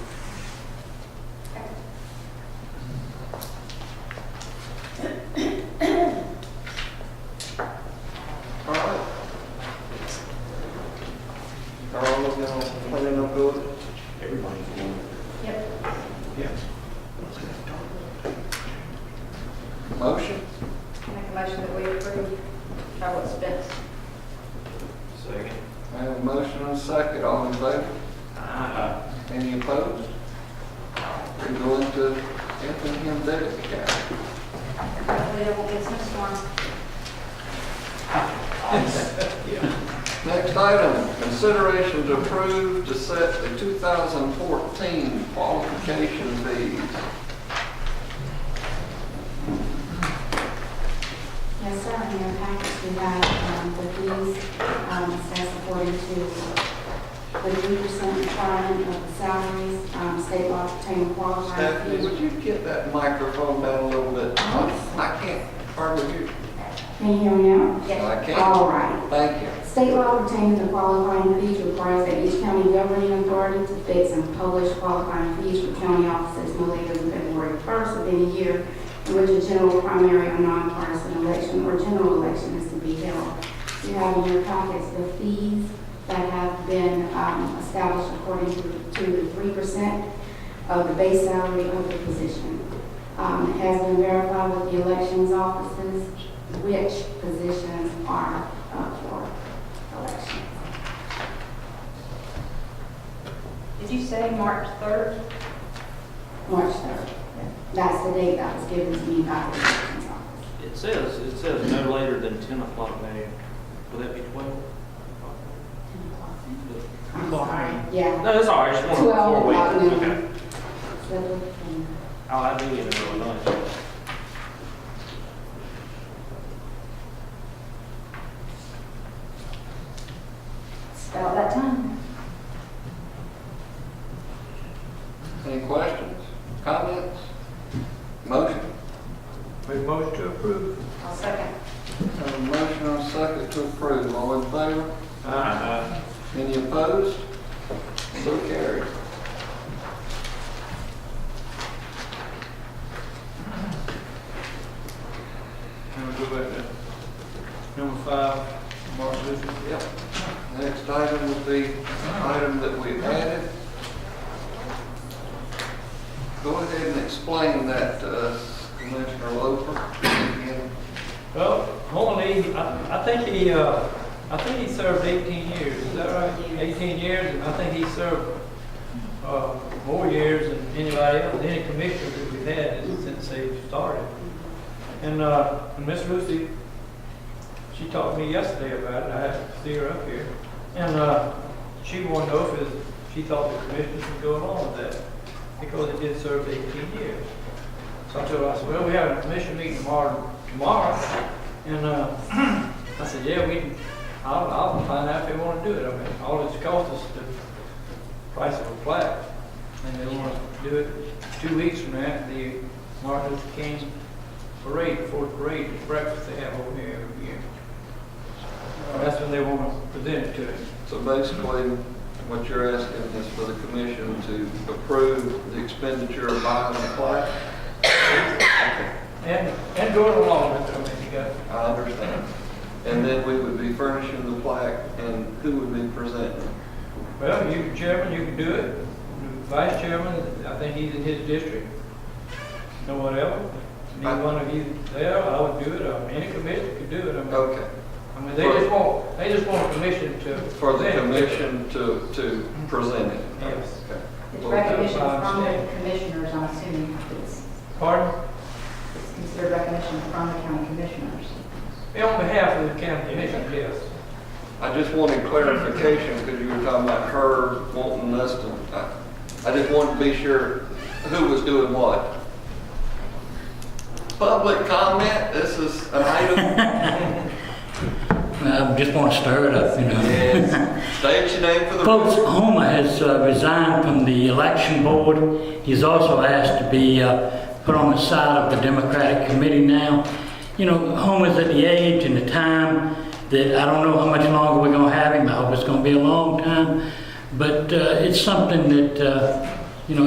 All right. Are all of y'all planning on going? Everybody's going. Yep. Yeah. Motion? Make a motion that we approve travel expense. Second. I have a motion and a second. All in favor? Any opposed? We go into Effingham debit account. Hopefully there won't be a snowstorm. Next item, consideration to approve to set the 2014 qualification fees. Yes, sir, in your package, we have the fees, assessed according to the 3% requirement of the salaries, state law pertaining qualified Stephanie, fees. would you get that microphone down a little bit? I can't hardly hear you. Can you hear me now? I can't. All right. Thank you. State law pertaining to qualifying fees requires that each county governing authority to fix and publish qualifying fees for county offices no later than February 1st of any year in which a general, primary, or nonpartisan election or general election is to be held. You have in your packets the fees that have been established according to the 3% of the base salary of the position. It has been verified with the elections offices which positions are up for election. Did you say March 3rd? March 3rd. That's the date that was given to me by the elections office. It says no later than 10 o'clock a.m. Would that be 12? 10 o'clock. I'm sorry. Yeah. No, that's all right. Just 12 4 o'clock weeks. noon. Okay. Oh, I do get it really nice. It's about that time. Any questions, comments? Motion? Make a motion to approve. I'll second. Have a motion and a second to approve. All in favor? Any opposed? So carried. And we'll go back to number 5, Mark Luther. Yep. Next item would be an item that we added. Go ahead and explain that to us, Commissioner Loper. Again. Well, only, I think he served 18 years, is that right? 18 years, and I think he served more years than anybody else, any commissioner that we've had since they started. And Miss Lucy, she talked to me yesterday about it, I had to see her up here. And she wanted to know if she thought the commission should go along with that, because it did serve 18 years. So I told her, I said, well, we have a commission meeting tomorrow, and I said, yeah, I'll find out if they want to do it. I mean, all it's cost us the price of a plaque, and they want to do it 2 weeks from that, the Martin Luther King parade, the 4th parade, the breakfast they have over here every year. That's when they want to present it to him. So basically, what you're asking is for the commission to approve the expenditure of buying the plaque? And going along with it, I mean, you got. I understand. And then we would be furnishing the plaque, and who would be presenting? Well, you, chairman, you can do it. Vice chairman, I think he's in his district. No one else. Neither one of you there, I would do it. Any commissioner could do it. Okay. I mean, they just want a commission to. For the present it. commission to present it? Yes. Okay. It's Well, recognition that's from fine. the commissioners, I'm assuming. It's Pardon? considered recognition from the county commissioners. On behalf of the county commission, yes. I just wanted clarification, because you were talking about her wanting us to, I just wanted to be sure who was doing what. Public comment, this is an item. I just want to stir it up, you know. Yes. State your name for the Folks, record. Homer has resigned from the election board. He's also asked to be put on the side of the Democratic committee now. You know, Homer's at the age and the time that I don't know how much longer we're gonna have him. I hope it's gonna be a long time. But it's something that, you know,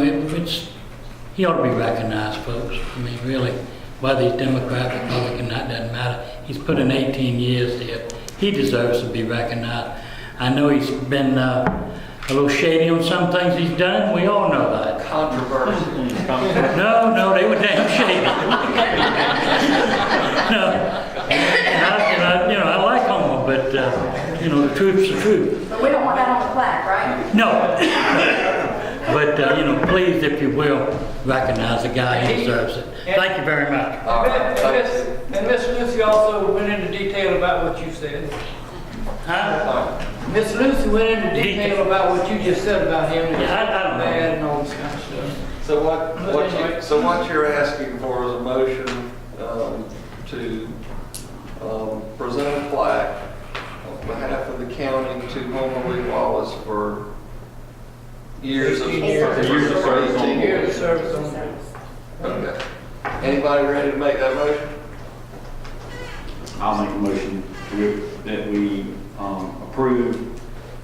he ought to be recognized, folks. I mean, really, whether he's Democrat, Republican, that doesn't matter. He's put in 18 years here. He deserves to be recognized. I know he's been a little shady on some things he's done. We all know that. Controversy. No, they were damn shady. No, and I like Homer, but you know, the truth's the truth. But we don't want that on the plaque, right? No. But you know, please, if you will, recognize the guy. He deserves it. Thank you very much. And Miss Lucy also went into detail about what you said. Huh? Miss Lucy went into detail about what you just said about him. And Yeah, I don't know. bad and all this kind of stuff. So what you're asking for is a motion to present a plaque on behalf of the county to Homer Lee Wallace for years of Years of service. 18 years of service on the Okay. Anybody ready to make that motion? I'll make a motion that we approve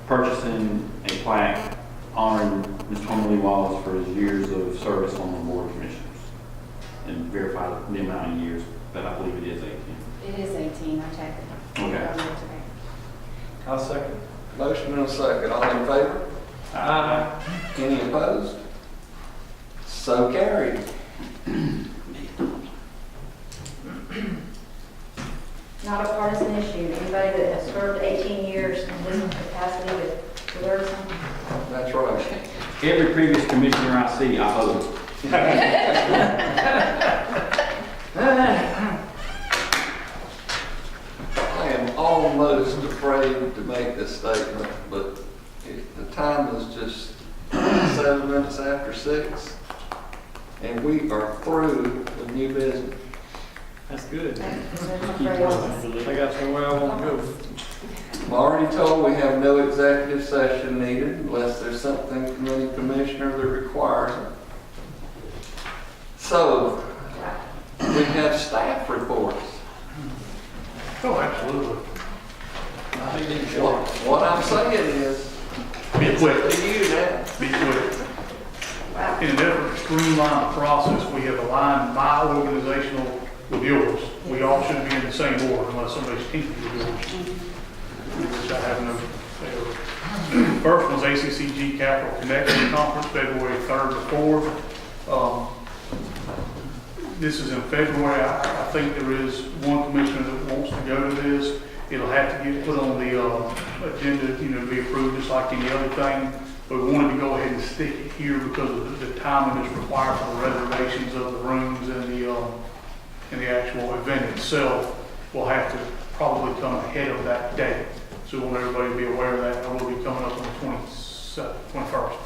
purchasing a plaque honoring Mr. Homer Lee Wallace for his years of service on the Board of Commissioners and verify the amount of years, but I believe it is 18. It is 18, I checked it. Okay. I'll second. Motion and a second. All in favor? Any opposed? So carried. Not a partisan issue. Anybody that has served 18 years in this capacity that deserves something. That's right. Every previous commissioner I see, I oppose. I am almost afraid to make this statement, but the time is just 7 minutes after 6, and we are through with new business. That's good. I That's got somewhere I want to go. I'm already told we have no executive session needed unless there's something from any commissioner that requires it. So, we have staff reports. Oh, absolutely. What I'm saying is, Be it's quick. up to you now. Be quick. In an effort to streamline the process, we have aligned my organizational with yours. We all should be in the same order unless somebody's tinkered with yours, which I have no favor. First one's ACCG Capital Connection Conference, February 3rd to 4th. This is in February. I think there is one commissioner that wants to go to this. It'll have to get put on the agenda, you know, to be approved just like any other thing. But we wanted to go ahead and stick it here because of the timing that's required for the reservations of the rooms and the actual event itself will have to probably come ahead of that date. So we want everybody to be aware of that. It will be coming up on the 21st.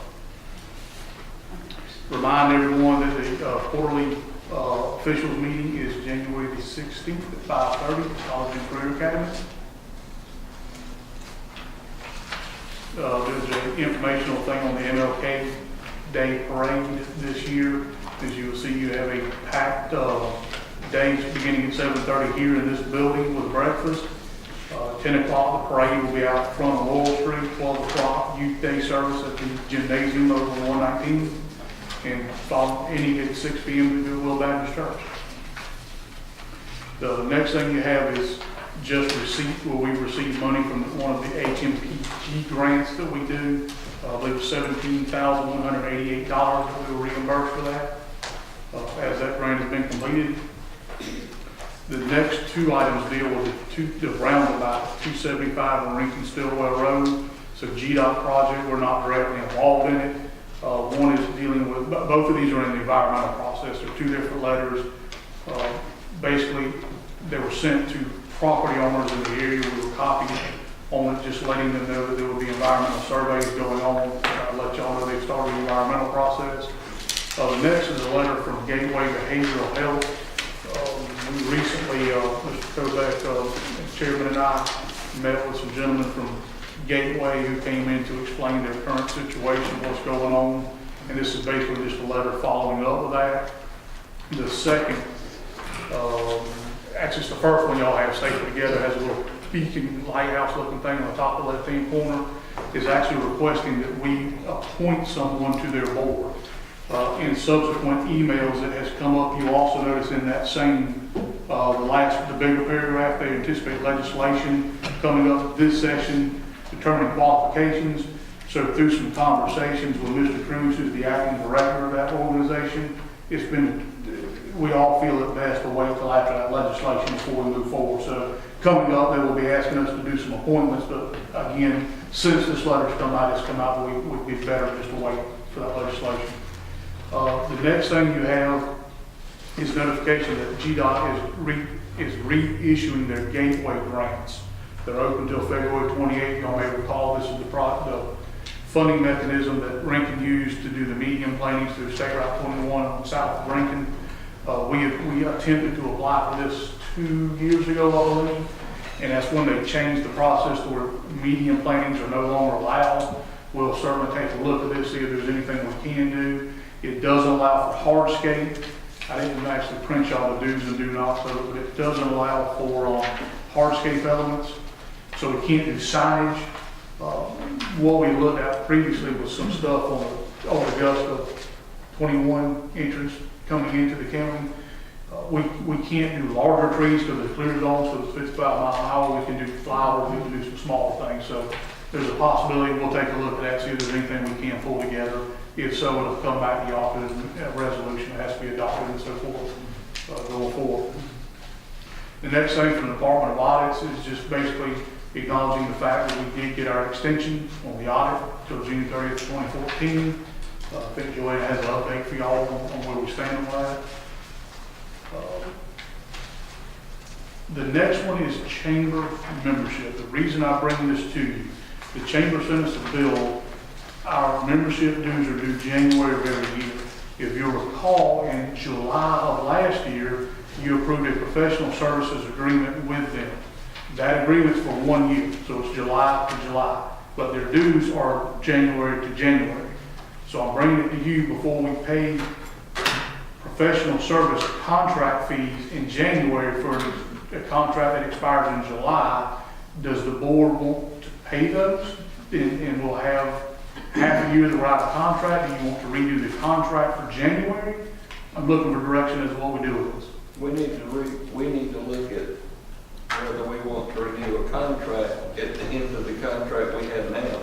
Remind everyone that the quarterly officials meeting is January the 16th at 5:30 at College and Career Academy. There's an informational thing on the MLK Day Parade this year. As you will see, you have a packed day beginning at 7:30 here in this building with breakfast. 10 o'clock, the parade will be out front of Laurel Street. 12 o'clock, youth day service at the gymnasium over 119. And ending at 6 p.m. to Goodwill Baptist Church. The next thing you have is just receipt, where we receive money from one of the HMPG grants that we do. I believe it was $17,188 that we were reimbursed for that, as that grant has been completed. The next two items deal with the roundabout, 275 on Rinkin Stillwell Road. It's a GDOT project. We're not directly involved in it. One is dealing with, both of these are in the environmental process. They're two different letters. Basically, they were sent to property owners in the area. We were copied on it, just letting them know that there will be environmental surveys going on. I'll let y'all know they've started the environmental process. The next is a letter from Gateway Behavioral Health. We recently, Mr. Kozak, Chairman and I met with some gentlemen from Gateway who came in to explain their current situation, what's going on. And this is basically just a letter following up with that. The second, actually it's the first one y'all have stapled together, has a little beacon lighthouse looking thing on the top of the left-hand corner, is actually requesting that we appoint someone to their board. In subsequent emails that has come up, you also notice in that same, the bigger paragraph, they anticipate legislation coming up this session, determining qualifications. So through some conversations with Mr. Cruz, who's the acting director of that organization, we all feel it best to wait till after that legislation before we move forward. So coming up, they will be asking us to do some appointments, but again, since this letter's come out, we would be better just to wait for that legislation. The next thing you have is notification that GDOT is reissuing their gateway grants. They're open until February 28th. Y'all may recall this is the funding mechanism that Rankin used to do the medium planings through State Route 21 south of Rankin. We attempted to apply for this 2 years ago, I believe, and that's when they changed the process to where medium plantings are no longer allowed. We'll certainly take a look at this, see if there's anything we can do. It doesn't allow for hardscape. I didn't actually print y'all the do's and do nots, but it doesn't allow for hardscape elements, so we can't do signage. What we looked at previously was some stuff on the Augusta 21 entrance coming into the county. We can't do larger trees because they're clear zones, so it's 55 miles an hour. We can do flowers, we can do some smaller things. So there's a possibility we'll take a look at that, see if there's anything we can pull together. If so, it'll come back to the office and a resolution has to be adopted and so forth, going forward. The next thing from the Department of Audits is just basically acknowledging the fact that we did get our extension on the audit till June 30th, 2014. I think Joanne has an update for y'all on where we stand on that. The next one is chamber membership. The reason I bring this to you, the chamber sent us a bill. Our membership dues are due January of every year. If you'll recall, in July of last year, you approved a professional services agreement with them. That agreement's for 1 year, so it's July to July, but their dues are January to January. So I'm bringing it to you before we pay professional service contract fees in January for a contract that expires in July. Does the board want to pay those? And we'll have half a year to write a contract. Do you want to redo the contract for January? I'm looking for direction as to what we do with this. We need to look at whether we want to renew a contract at the end of the contract we have now.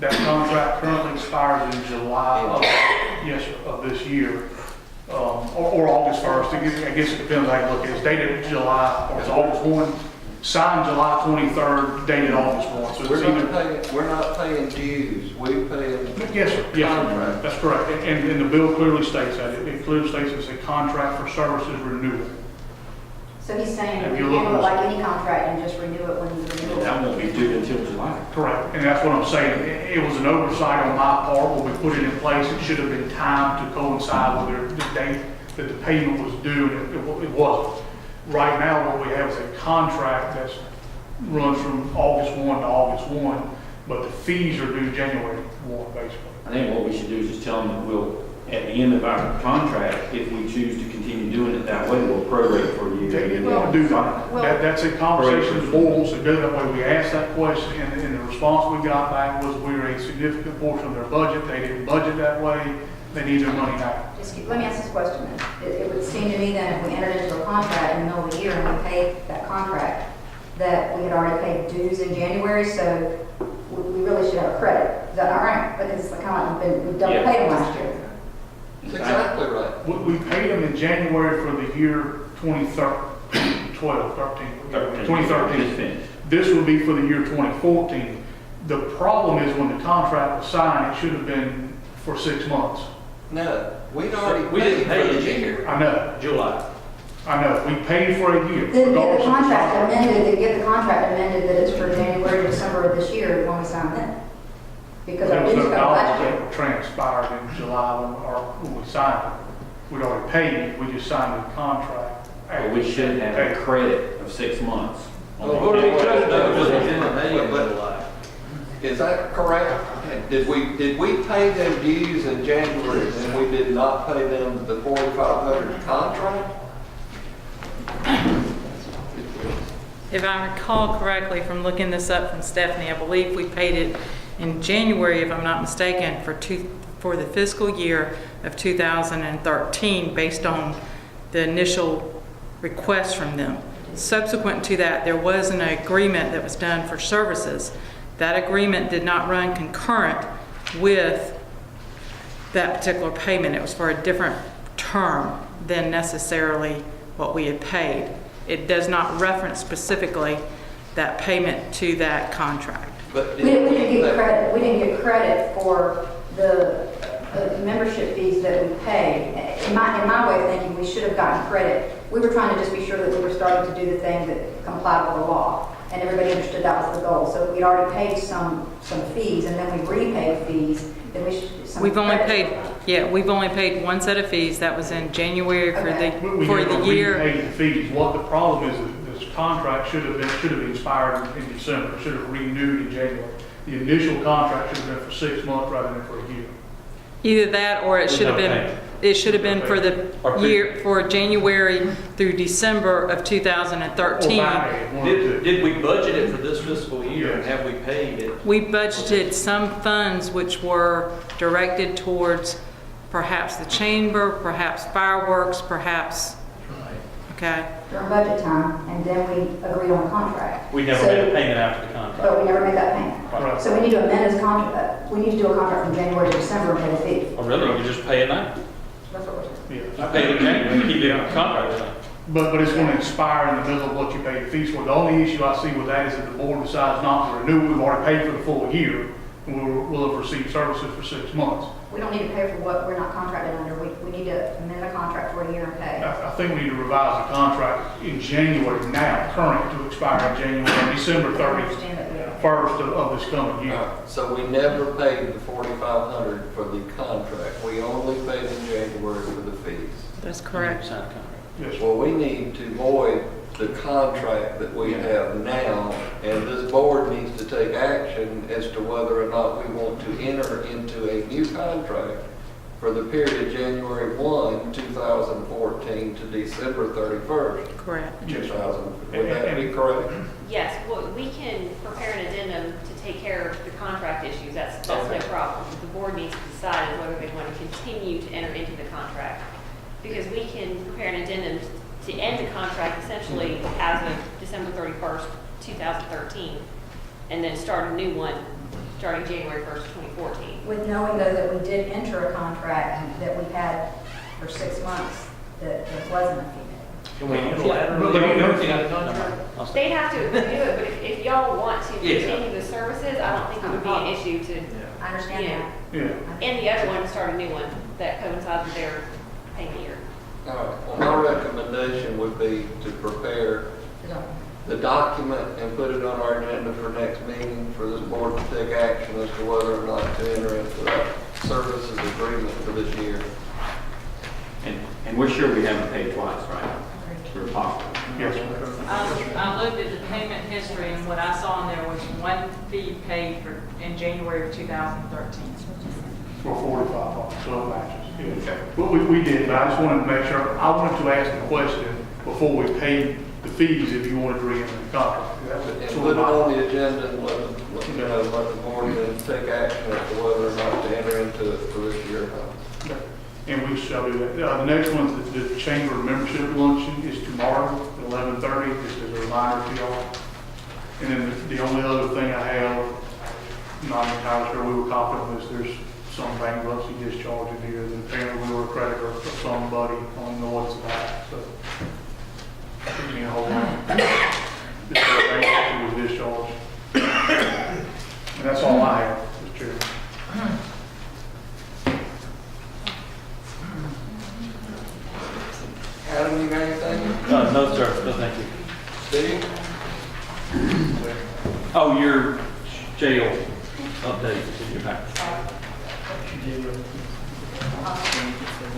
That contract currently expires in July of this year, or August 1st. I guess it depends how you look at it. It's dated July, or it's August 1, signed July 23rd, dated August 1. So we're not paying dues, we're paying yes, sir. Yes, that's correct. And the bill clearly states that. It clearly states it's a contract for services renewal. So he's saying we handle it like any contract and just renew it when the renewal. That won't be due until July. Correct, and that's what I'm saying. It was an oversight on my part when we put it in place. It should have been timed to coincide with the date that the payment was due, and it wasn't. Right now, what we have is a contract that runs from August 1 to August 1, but the fees are due January 1, basically. I think what we should do is just tell them that we'll, at the end of our contract, if we choose to continue doing it that way, we'll prorate for you. We'll do that. That's a conversation the board wants to do that way. We asked that question, and the response we got back was we're a significant portion of their budget. They didn't budget that way. They need their money now. Let me ask this question then. It would seem to me that if we entered into a contract in the middle of the year and we paid that contract, that we had already paid dues in January, so we really should have a credit. Is that not right? Because it's kind of like we double paid them last year. That's exactly right. We paid them in January for the year 2013. This would be for the year 2014. The problem is when the contract was signed, it should have been for 6 months. No, we'd already We didn't paid pay for it the in year. I know. July. I know. We paid for a year. Then get regardless the of contract amended, that it's for January to December of this year when we sign it. Because There our was dues no go knowledge last that year. it transpired in July when we signed it. We'd already paid it. We just signed the contract. But we should have a credit of 6 months. Well, what do we do? It didn't pay in July. Is that correct? Did we pay them dues in January and we did not pay them the 4,500 contract? If I recall correctly from looking this up from Stephanie, I believe we paid it in January, if I'm not mistaken, for the fiscal year of 2013, based on the initial request from them. Subsequent to that, there was an agreement that was done for services. That agreement did not run concurrent with that particular payment. It was for a different term than necessarily what we had paid. It does not reference specifically that payment to that contract. But We didn't get credit. We didn't get credit for the membership fees that we paid. In my way of thinking, we should have gotten credit. We were trying to just be sure that we were starting to do the thing that complied with the law, and everybody understood that was the goal. So if we'd already paid some fees, and then we repaid fees, then we should. We've only paid one set of fees. That was in January for We the never year. repaid the fees. What the problem is, this contract should have expired in December, should have renewed in January. The initial contract should have been for 6 months rather than for a year. Either that, or it should have been. Okay. It should have been for the year, for January through December of 2013. Did we budget it for this fiscal year, and have we paid it? We budgeted some funds which were directed towards perhaps the chamber, perhaps fireworks, perhaps, okay? During budget time, and then we agreed on a contract. We never made a payment after the contract. But we never made that payment. Right. So we need to amend this contract. We need to do a contract from January to December and pay the fee. Oh, really? You just pay it now? That's what we're saying. Yeah. I paid it in January, keep it on the contract. But it's going to expire in the middle of what you paid the fees for. The only issue I see with that is if the board decides not to renew, we've already paid for the full year, and we'll have received services for 6 months. We don't need to pay for what we're not contracted under. We need to amend the contract for a year and pay. I think we need to revise the contract in January now, current to expire in January, December I understand that we are. 31st of this coming year. So we never paid the 4,500 for the contract. We only paid in January for the fees. That's correct. Yes, sir. Well, we need to void the contract that we have now, and this board needs to take action as to whether or not we want to enter into a new contract for the period January 1, 2014 to December 31st, Correct. 2000. Would that be correct? Yes, well, we can prepare an addendum to take care of the contract issues. That's no Okay. problem. The board needs to decide whether they want to continue to enter into the contract. Because we can prepare an addendum to end the contract essentially as of December 31st, 2013, and then start a new one starting January 1st, 2014. With knowing though that we did enter a contract that we had for 6 months, that wasn't a fee. Can we unilaterally remove everything out of the contract? They'd have to do it, but if y'all want to Yeah. continue the services, I don't think it would be an issue to, I understand Yeah. that. Yeah. and the other one, start a new one that coincides with their payment year. All right, well, my recommendation would be to prepare the document and put it on our agenda for next meeting for this board to take action as to whether or not to enter into that services agreement for this year. And we're sure we haven't paid twice, right? We're positive. Yes, I looked at the payment history, and what I saw in there was one fee paid in January of 2013. for 45, so it matches. Yeah. But we did, but I just wanted to make sure, I wanted to ask the question before we paid the fees if you wanted to re-enter the contract. That's And it. put it on the agenda and let the board then take action as to whether or not to enter into it for this year. And we shall do that. The next one, the chamber membership luncheon is tomorrow at 11:30, just as a reminder to y'all. And then the only other thing I have, not entirely sure, we were confident of this, there's some bankruptcy discharge in here, that apparently we were a creditor of somebody, I don't know what it's about, so. Give me a whole lot. This bankruptcy was discharged. And that's all I have, Mr. Chairman. Adam, you got anything? No, sir, no, thank you. Steve? Oh, your jail update is in your packet.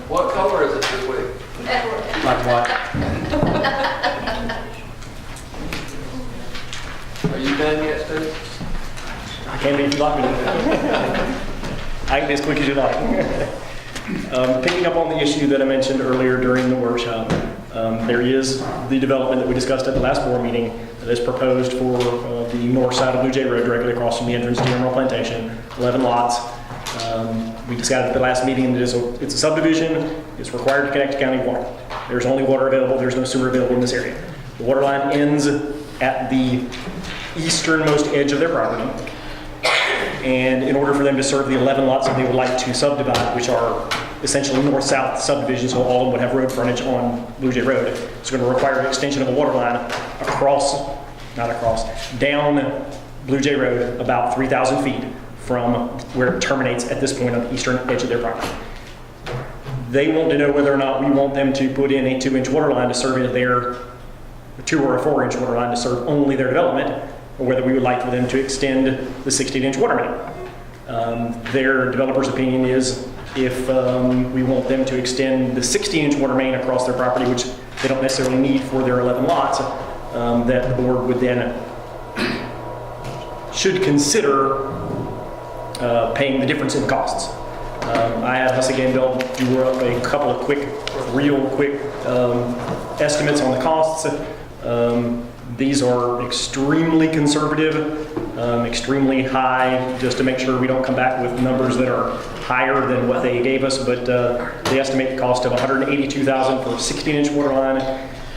What color is it this week? Like what? Are you done yet, Steve? I Can be if you like me to. I can be as quick as you like. Picking up on the issue that I mentioned earlier during the workshop, there is the development that we discussed at the last board meeting that is proposed for the north side of Blue Jay Road, directly across from the entrance to Emerald Plantation, 11 lots. We discussed at the last meeting that it's a subdivision. It's required to connect to county water. There's only water available. There's no sewer available in this area. The water line ends at the easternmost edge of their property. And in order for them to serve the 11 lots that they would like to subdivide, which are essentially north-south subdivisions, so all of them would have road frontage on Blue Jay Road, it's going to require an extension of a water line down Blue Jay Road about 3,000 feet from where it terminates at this point on the eastern edge of their property. They want to know whether or not we want them to put in a 2-inch water line to serve their 2 or a 4-inch water line to serve only their development, or whether we would like for them to extend the 16-inch water main. Their developer's opinion is if we want them to extend the 16-inch water main across their property, which they don't necessarily need for their 11 lots, that the board would then should consider paying the difference in costs. I had Hussey Gamble do up a couple of real quick estimates on the costs. These are extremely conservative, extremely high, just to make sure we don't come back with numbers that are higher than what they gave us, but they estimate the cost of $182,000 for a 16-inch water line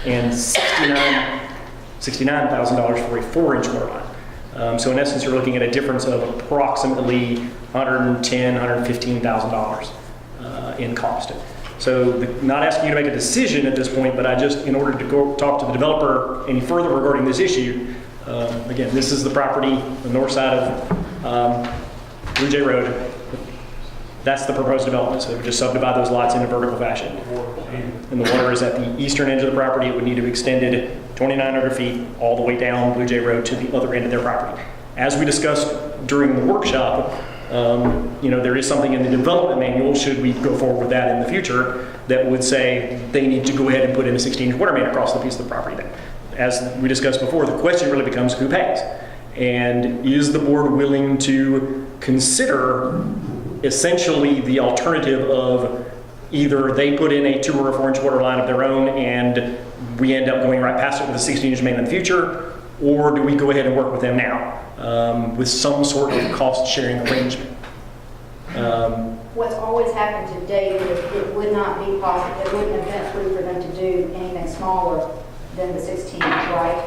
and $69,000 for a 4-inch water line. So in essence, you're looking at a difference of approximately $110,000, $115,000 in cost. So not asking you to make a decision at this point, but I just, in order to go talk to the developer any further regarding this issue, again, this is the property, the north side of Blue Jay Road. That's the proposed development. So they would just subdivide those lots in a vertical fashion. And the water is at the eastern edge of the property. It would need to be extended 2,900 feet all the way down Blue Jay Road to the other end of their property. As we discussed during the workshop, there is something in the development manual, should we go forward with that in the future, that would say they need to go ahead and put in a 16-inch water main across the piece of the property then. As we discussed before, the question really becomes who pays? And is the board willing to consider essentially the alternative of either they put in a 2 or a 4-inch water line of their own and we end up going right past it with a 16-inch main in the future, or do we go ahead and work with them now with some sort of cost-sharing arrangement? What's always happened to date is it would not be possible, it wouldn't have been approved for them to do anything smaller than the 16, right?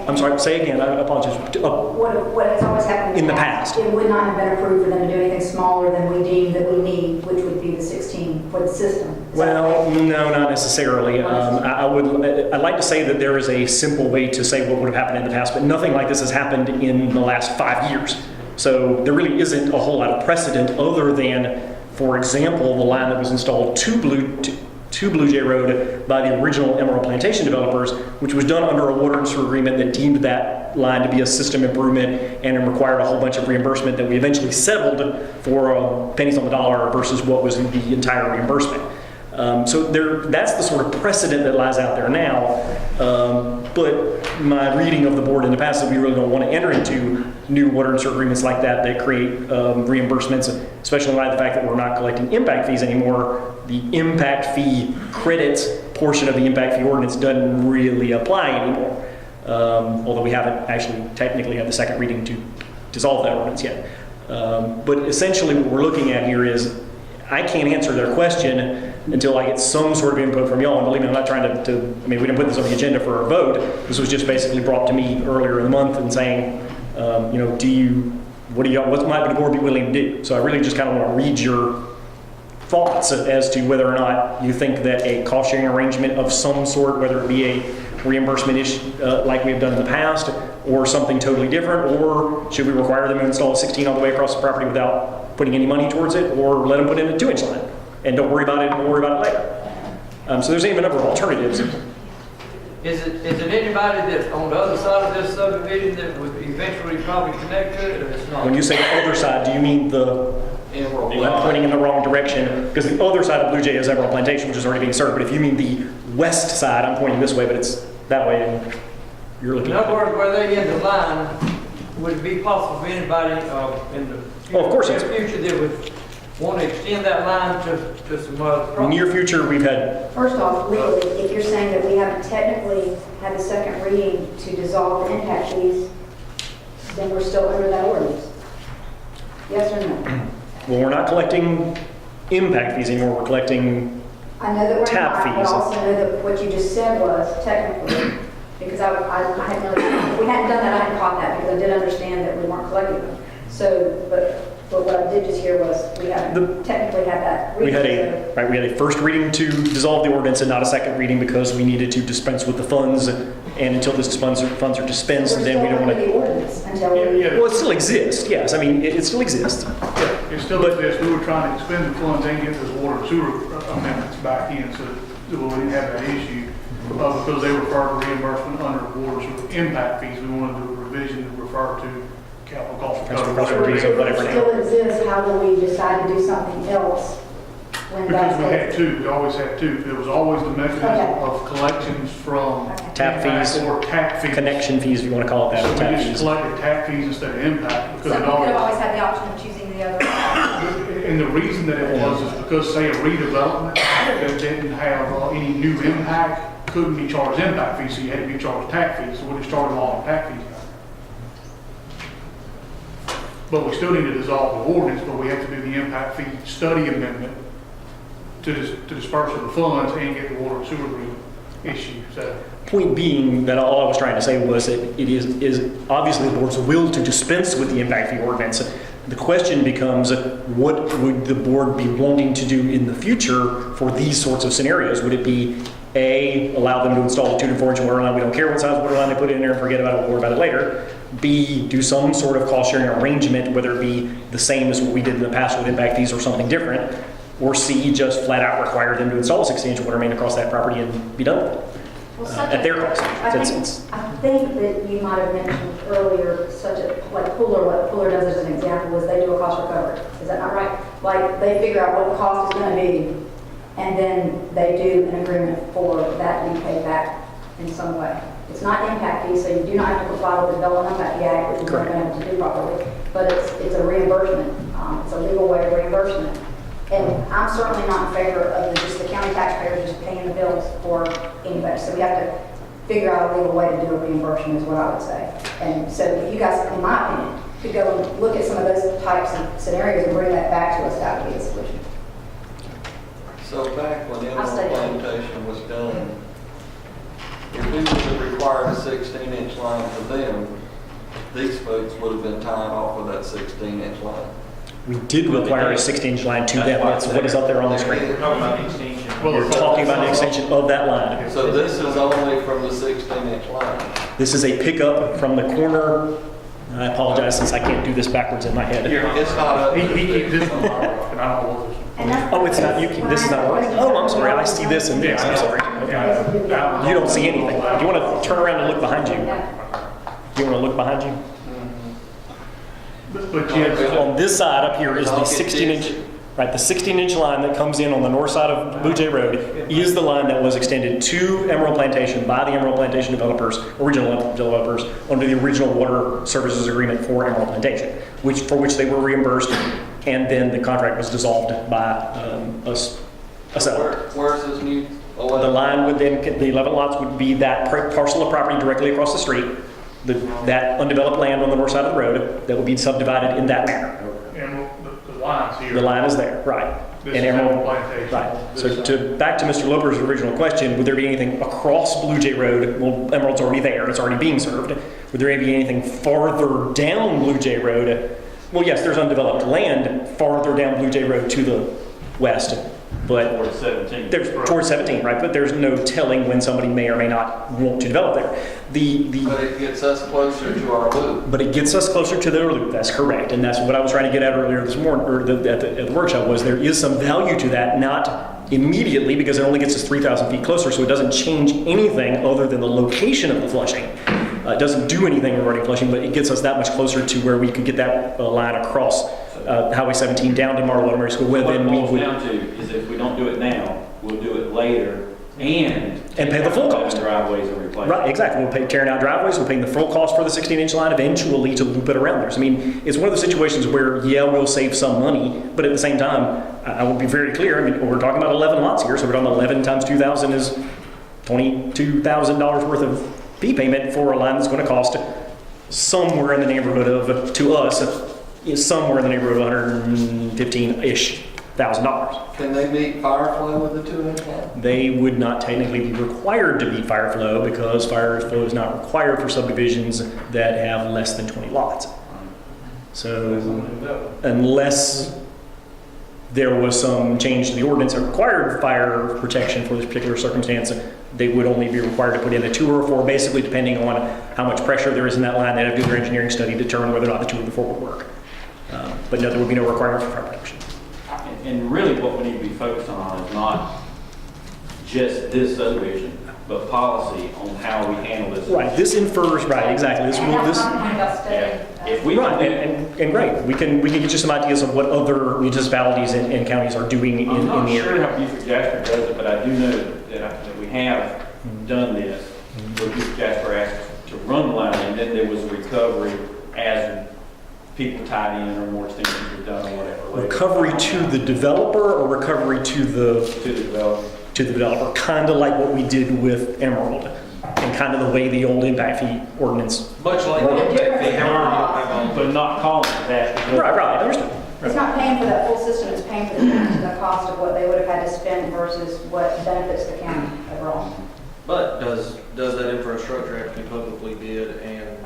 I'm sorry, say again, I apologize. What has always happened in the past? It would not have been approved for them to do anything smaller than we deem that we need, which would be the 16 for the system. Well, no, not necessarily. I'd like to say that there is a simple way to say what would have happened in the past, but nothing like this has happened in the last 5 years. So there really isn't a whole lot of precedent other than, for example, the line that was installed to Blue Jay Road by the original Emerald Plantation developers, which was done under a water and sewer agreement that deemed that line to be a system improvement and it required a whole bunch of reimbursement that we eventually settled for pennies on the dollar versus what was the entire reimbursement. So that's the sort of precedent that lies out there now. But my reading of the board in the past is that we really don't want to enter into new water and sewer agreements like that create reimbursements, especially in light of the fact that we're not collecting impact fees anymore. The impact fee credits portion of the impact fee ordinance doesn't really apply anymore. Although we haven't actually technically had the second reading to dissolve that ordinance yet. But essentially what we're looking at here is I can't answer their question until I get some sort of input from y'all. And believe me, I'm not trying we didn't put this on the agenda for a vote. This was just basically brought to me earlier in the month and saying, what might the board be willing to do? So I really just kind of want to read your thoughts as to whether or not you think that a cost sharing arrangement of some sort, whether it be a reimbursement issue like we've done in the past, or something totally different, or should we require them to install a 16 all the way across the property without putting any money towards it, or let them put in a 2-inch line and don't worry about it and we'll worry about it later. So there's even a number of alternatives. Is it anybody that's on the other side of this subdivision that would eventually probably connect to it, or it's not? When you say the other side, do you mean I'm pointing in the wrong direction? Because the other side of Blue Jay is Emerald Plantation, which is already being served. But if you mean the west side, I'm pointing this way, but it's that way, and you're looking. In other words, where they in the line would it be possible for anybody in the Oh, of course it is. future that would want to extend that line to some other property? Near future, we've had, First off, legally, if you're saying that we haven't technically had the second reading to dissolve the impact fees, then we're still under that ordinance. Yes or no? well, we're not collecting impact fees anymore, we're collecting, I know that we're Tap not, but fees. I also know that what you just said was technically, because I had no, if we hadn't done that, I hadn't caught that, because I did understand that we weren't collecting them. So, but what I did just hear was we haven't technically had that we reading. had we had a first reading to dissolve the ordinance and not a second reading because we needed to dispense with the funds, and until those funds are dispensed, We're then we still don't want under to. the ordinance until. Well, it still exists, yes, I mean, it still exists. Yeah, it still exists. We were trying to expend the funds and get those water and sewer amendments back in, so that we didn't have that issue. Because they refer to reimbursement under water and sewer impact fees, we wanted to do a revision to refer to capital cost recovery. Fees or whatever. If it still exists, how do we decide to do something else when Because that's we had it? two, we always had two. There was always the mechanism Okay. of collections from Tap impact fees, or tap fees. connection fees, if you want to call it that, So or we tap just fees. collected tap fees instead of impact So because we it could have always, always had the option of choosing the other. and the reason that it was is because, say, a redevelopment that didn't have any new impact couldn't be charged impact fees, so you had to be charged tap fees. So we just charged all the tap fees. But we still need to dissolve the ordinance, but we have to do the impact fee study amendment to disperse of the funds and get the water and sewer agreement issued. So Point being that all I was trying to say was that it is obviously the board's will to dispense with the impact fee ordinance. The question becomes, what would the board be wanting to do in the future for these sorts of scenarios? Would it be, A, allow them to install a 2 to 4 inch water line, we don't care what size water line they put in there and forget about it, we'll worry about it later. B, do some sort of cost sharing arrangement, whether it be the same as what we did in the past with impact fees or something different. Or C, just flat out require them to install a 60 inch water main across that property and be done with it. Well, At their cost. I think that you might have mentioned earlier, such a, like Fuller, what Fuller does as an example is they do a cost recovery. Is that not right? Like, they figure out what the cost is gonna be, and then they do an agreement for that to be paid back in some way. It's not impact fee, so you do not have to comply with the Development Impact Fee Act, which you're not gonna have to do properly, but it's a reimbursement. It's a legal way of reimbursement. And I'm certainly not in favor of just the county taxpayers just paying the bills for anybody. So we have to figure out a legal way to do a reimbursement is what I would say. And so if you guys, in my opinion, could go and look at some of those types of scenarios and bring that back to us, that would be a solution. So back when I'll Emerald stay. Plantation was done, if we would have required a 16-inch line for them, these folks would have been tied off of that 16-inch line. We did require a 16-inch line to them. That's what is up there on the screen. We're talking about the extension. We're talking about the extension of that line. So this is only from the 16-inch line. This is a pickup from the corner. I apologize since I can't do this backwards in my head. It's not up. he keeps this on my rock, and I don't know what this. And that's- Oh, it's not, this is not working? Oh, I'm sorry, I see this and this, I'm sorry. You don't see anything. Do you want to turn around and look behind you? Do you want to look behind you? But yes, On this side up here is the 16-inch, right, the 16-inch line that comes in on the north side of Blue Jay Road is the line that was extended to Emerald Plantation by the Emerald Plantation developers, original developers, under the original water services agreement for Emerald Plantation, for which they were reimbursed, and then the contract was dissolved by a settlement. Where's this new The 11? line would then, the 11 lots would be that parcel of property directly across the street, that undeveloped land on the north side of the road that would be subdivided in that manner. Emerald, the line's here. The line is there, right. This And is Emerald Emerald, Plantation. right. This So back to Mr. Loper's original question, would there be anything across Blue Jay Road? Well, Emerald's already there, it's already being served. Would there be anything farther down Blue Jay Road? Well, yes, there's undeveloped land farther down Blue Jay Road to the west, but Towards 17. there's towards 17, right? But there's no telling when somebody may or may not want to develop there. But it gets us closer to our loop. But it gets us closer to their loop. That's correct, and that's what I was trying to get at earlier this morning, or at the workshop. Was there is some value to that, not immediately because it only gets us 3,000 feet closer, so it doesn't change anything other than the location of the flushing. It doesn't do anything regarding flushing, but it gets us that much closer to where we could get that line across Highway 17 down to Marlowe Elementary School. Well, What it then we boils would. down to is if we don't do it now, we'll do it later, And pay the full cost. Driveways and replacement. Right, exactly. We'll pay tearing out driveways, we're paying the full cost for the 16-inch line eventually to loop it around there. So, I mean, it's one of the situations where, yeah, we'll save some money, but at the same time, I will be very clear. I mean, we're talking about 11 lots here, so we're talking about 11 times 2,000 is $22,000 worth of fee payment for a line that's going to cost somewhere in the neighborhood of, to us, is somewhere in the neighborhood of $115-ish thousand. Can they meet fire flow with the 2-inch line? They would not technically be required to meet fire flow because fire flow is not required for subdivisions that have less than 20 lots. So unless there was some change to the ordinance that required fire protection for this particular circumstance, they would only be required to put in a 2 or a 4, basically depending on how much pressure there is in that line. They'd have to do their engineering study to determine whether or not the 2 or the 4 would work. But no, there would be no requirement for fire protection. And really what we need to be focused on is not just this subdivision, but policy on how we handle this. Right, this infers, right, exactly. This will, this. If we Right, and great, we can get you some ideas of what other municipalities and counties are doing in the area. I'm not sure how Buford Jasper does it, but I do know that we have done this, where Buford Jasper asked to run the line, and then there was a recovery as people tied in or more extensions were done or whatever. Recovery to the developer or recovery to the developer? To the developer, kind of like what we did with Emerald, and kind of the way the old impact fee ordinance. Much like but not calling it that. Right, I understand. It's not paying for that full system, it's paying for the cost of what they would have had to spend versus what benefits the county overall. But does that infrastructure have to be publicly bid and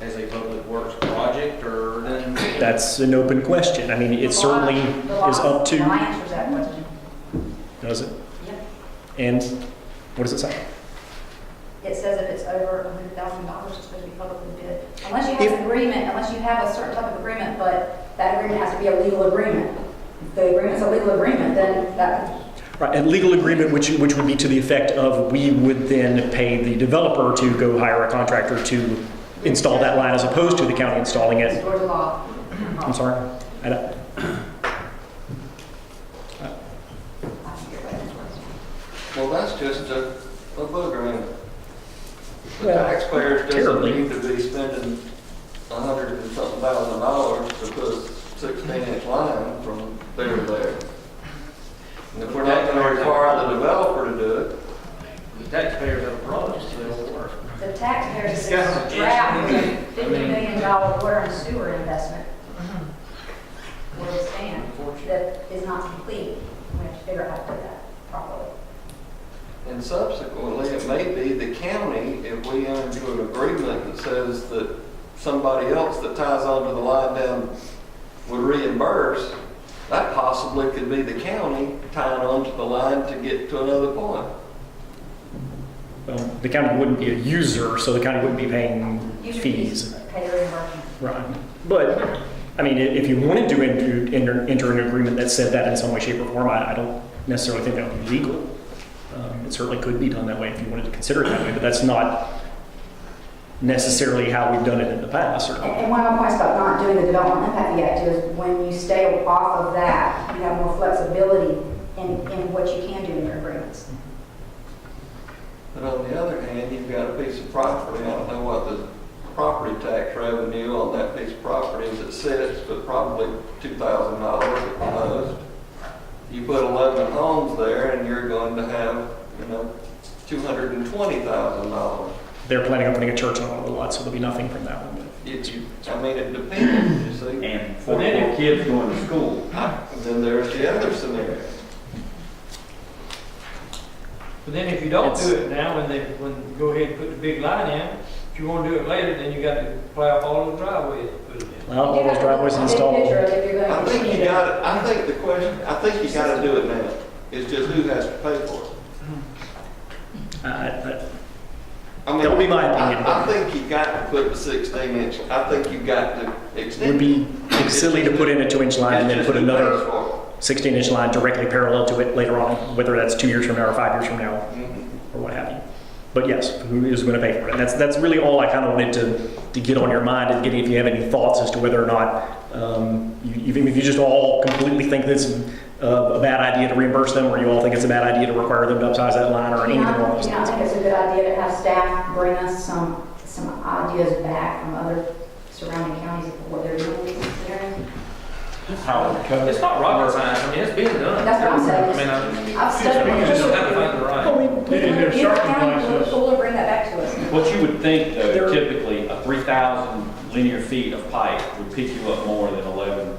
as a public works project, or then? That's an open question. I mean, it certainly is up to. The law answers that question. Does it? Yep. And what does it say? It says if it's over $100,000, it's supposed to be publicly bid. Unless you have an agreement, unless you have a certain type of agreement, but that agreement has to be a legal agreement. If the agreement's a legal agreement, then that. Right, a legal agreement which would be to the effect of we would then pay the developer to go hire a contractor to install that line as opposed to the county installing it. Georgia law. I'm sorry? I don't. Well, that's just a booger. The Well, taxpayers doesn't terribly. need to be spending $100,000 and something to put a 16-inch line from there to there. And if we're not going to require the developer to do it, The taxpayers have a problem, so it'll work. The taxpayers is strapped with a $50 million water and sewer investment. Where we stand, that is not complete. We have to figure out how to do that properly. and subsequently, it may be the county, if we enter into an agreement that says that somebody else that ties onto the line down would reimburse, that possibly could be the county tying onto the line to get to another point. Well, the county wouldn't be a user, so the county wouldn't be paying Usually fees. pay the reimbursement. Right. But, I mean, if you wanted to enter an agreement that said that in some way, shape, or form, I don't necessarily think that would be legal. It certainly could be done that way if you wanted to consider it that way, but that's not necessarily how we've done it in the past. And one of my points about not doing the Development Impact Fee Act is when you stay off of that, you have more flexibility in what you can do in your agreements. But on the other hand, you've got a piece of property, I don't know what the property tax revenue on that piece of property as it sits, but probably $2,000 at the most. You put 11 homes there and you're going to have, $220,000. They're planning on putting a church on one of the lots, so there'll be nothing from that one. I mean, it depends, you see. And for their kids going to school. Then there's the other scenario. But then if you don't do it now, when you go ahead and put the big line in, if you want to do it later, then you got to plow all the driveways and put it in. Well, all those driveways installed. I think you got it. I think the question, I think you got to do it now. It's just who has to pay for it. That would be my opinion. I think you got to put the 16-inch. I think you got to It extend. would be silly to put in a 2-inch line and then put another 16-inch line directly parallel to it later on, whether that's 2 years from now or 5 years from now, or what have you. But yes, who is going to pay for it? And that's really all I kind of wanted to get on your mind and get if you have any thoughts as to whether or not, even if you just all completely think this a bad idea to reimburse them, or you all think it's a bad idea to require them to upsize that line, or anything along those I lines? think it's a good idea to have staff bring us some ideas back from other surrounding counties of what they're doing in these scenarios. It's not rocket science, I mean, it's being done. That's what I'm saying. I mean, I've studied you just have to find the I right. mean, there's If certain county will places, pull or bring that back to us. What you would think, though, typically, a 3,000 linear feet of pipe would pick you up more than 11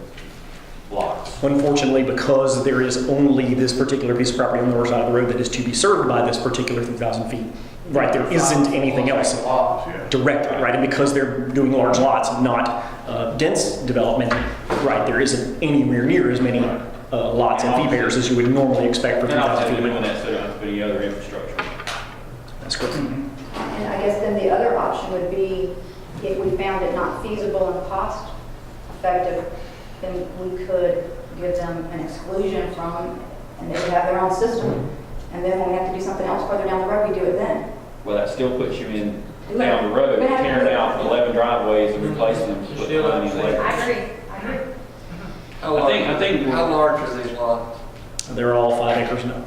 blocks. Unfortunately, because there is only this particular piece of property on the north side of the road that is to be served by this particular 3,000 feet, right, there isn't anything else directly, right? And because they're doing large lots, not dense development, right, there isn't anywhere near as many lots and fee payers as you would normally expect for And obviously, 3,000 feet. doing that, so don't have to put any other infrastructure. That's correct. And I guess then the other option would be, if we found it not feasible and cost effective, then we could give them an exclusion from, and they would have their own system. And then when we have to do something else further down the road, we do it then. Well, that still puts you in down the road, tearing out 11 driveways and replacing them. to put money in later. I agree. I think How large are these lots? They're all 5 acres and up.